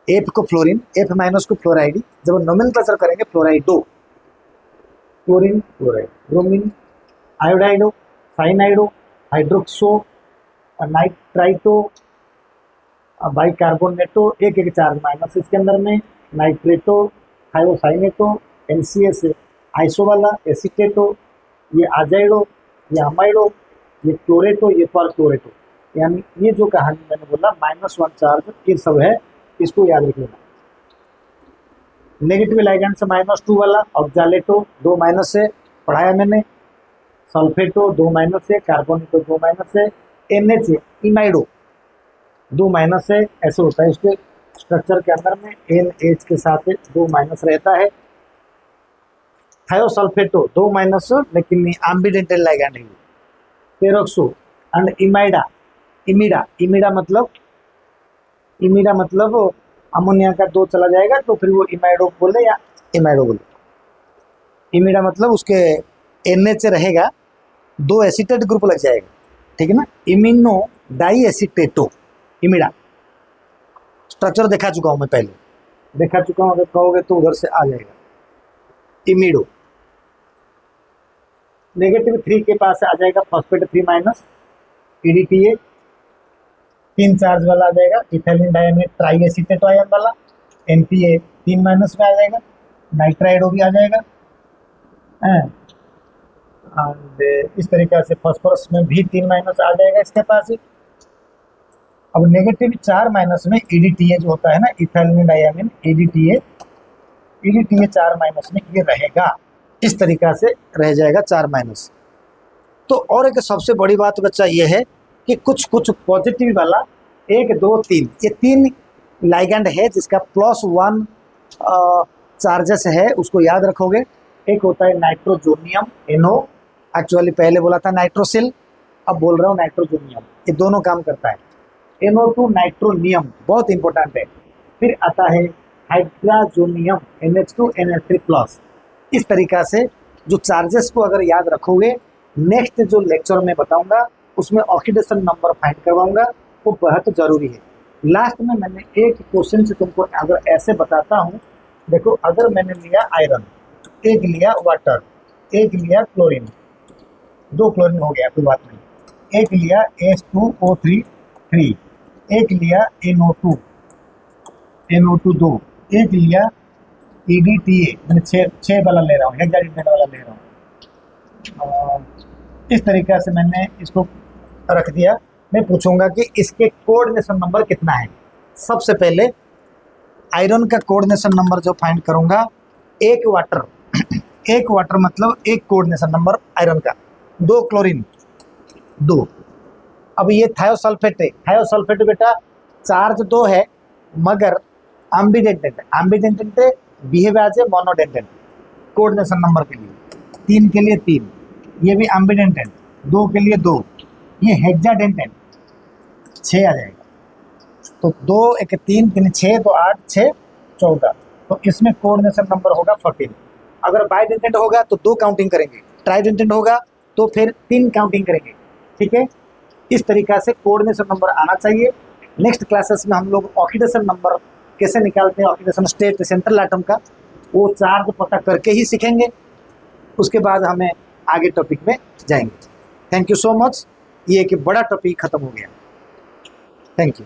एफ को फ्लोरीन, एफ माइनस को फ्लोराइड, जब नोमेनक्लेचर करेंगे fluorido, chlorine fluoride, bromine iodido, cyanido, hydroxo, nitrito, bicarbonato, एक एक चार्ज माइनस इसके अंदर में, नाइट्रेटो, थायोसाइनेटो, एनसीएस आइसो वाला, एसीटेटो, ये आजाइडो, ये अमाइडो, ये क्लोरेटो, ये परक्लोरेटो, यानी ये जो कहानी मैंने बोला -1 चार्ज ये सब है, इसको याद रख लेना। नेगेटिव लाइगैंड से -2 वाला ऑक्जालेटो 2 माइनस से पढ़ाया मैंने, सल्फेटो 2 माइनस से, कार्बोनेटो 2 माइनस से, NH इमाइडो 2 माइनस से, ऐसे होता है इसके स्ट्रक्चर के अंदर में, NH के साथ 2 माइनस रहता है। थायोसल्फेटो 2 माइनस लेकिन एम्बिडेंटल लाइगैंड है। पेरोक्सो एंड इमिडा मतलब अमोनिया का 2 चला जाएगा तो फिर वो इमाइडो बोले या इमाइडो बोले। इमिडा मतलब उसके NH रहेगा, 2 एसीटेट ग्रुप लग जाएगा, ठीक है ना। इमिनो डाई एसीटेटो इमिडा, स्ट्रक्चर देखा चुका हूँ मैं पहले, देखा चुका हूँ, अगर कहोगे तो उधर से आ जाएगा। इमिडो -3 के पास आ जाएगा फॉस्फेट 3 माइनस, EDTA 3 चार्ज वाला आ जाएगा, ethylene diamine tri acetate ion वाला, NPA 3 माइनस में आ जाएगा, नाइट्राइडो भी आ जाएगा, एंड इस तरीके से फास्फोरस में भी 3 माइनस आ जाएगा इसके पास। अब -4 माइनस में EDTA जो होता है ना, इथाइलिन डाइयामिन, EDTA 4 माइनस में ये रहेगा, इस तरीका से रह जाएगा 4 माइनस। तो और एक सबसे बड़ी बात बच्चा ये है कि कुछ पॉजिटिव वाला 1 2 3 ये 3 लाइगैंड है जिसका +1 चार्जेस है, उसको याद रखोगे। एक होता है नाइट्रोजोनियम NO, एक्चुअली पहले बोला था नाइट्रोसिल, अब बोल रहा हूँ नाइट्रोजोनियम, ये दोनों काम करता है। NO2 नाइट्रोनियम बहुत इंपॉर्टेंट है। फिर आता है हाइड्राजोनियम NH2 NH3+। इस तरीका से जो चार्जेस को अगर याद रखोगे, नेक्स्ट जो लेक्चर में बताऊंगा उसमें ऑक्सीडेशन नंबर फाइंड करवाऊंगा, वो बहुत ज़रूरी है। लास्ट में मैंने एक क्वेश्चन से तुमको अगर ऐसे बताता हूँ, देखो अगर मैंने लिया आयरन, एक लिया वाटर, एक लिया क्लोरीन, 2 क्लोरीन हो गया कोई बात नहीं, एक लिया H2O3 3, एक लिया NO2 2, एक लिया EDTA, मैंने 6 वाला ले रहा हूँ, हेक्साडेसिमल वाला ले रहा हूँ। इस तरीक़े से मैंने इसको रख दिया। मैं पूछूंगा कि इसके कोऑर्डिनेशन नंबर कितना है। सबसे पहले आयरन का कोऑर्डिनेशन नंबर जो फाइंड करूंगा, एक वाटर मतलब एक कोऑर्डिनेशन नंबर आयरन का, 2 क्लोरीन 2। अब ये थायोसल्फेट है, थायोसल्फेट बेटा चार्ज 2 है मगर एम्बिडेंटेंट है, बिहेवियर है मोनोडेंटेंट कोऑर्डिनेशन नंबर के लिए, 3 के लिए 3, ये भी एम्बिडेंटेंट, 2 के लिए 2, ये हेक्साडेंटेंट 6 आ जाएगा। तो 2 1 3 3 6 तो 8 6 14, तो इसमें कोऑर्डिनेशन नंबर होगा 14। अगर बाइडेंटेंट होगा तो 2 काउंटिंग करेंगे, ट्राइडेंटेंट होगा तो फिर 3 काउंटिंग करेंगे। ठीक है, इस तरीक़ा से कोऑर्डिनेशन नंबर आना चाहिए। नेक्स्ट क्लासेस में हम लोग ऑक्सीडेशन नंबर कैसे निकालते हैं, ऑक्सीडेशन स्टेट सेंट्रल एटम का, वो चार्ज पता करके ही सीखेंगे। उसके बाद हमें आगे टॉपिक में जाएंगे। Thank you so much. ये एक बड़ा टॉपिक ख़त्म हो गया। Thank you.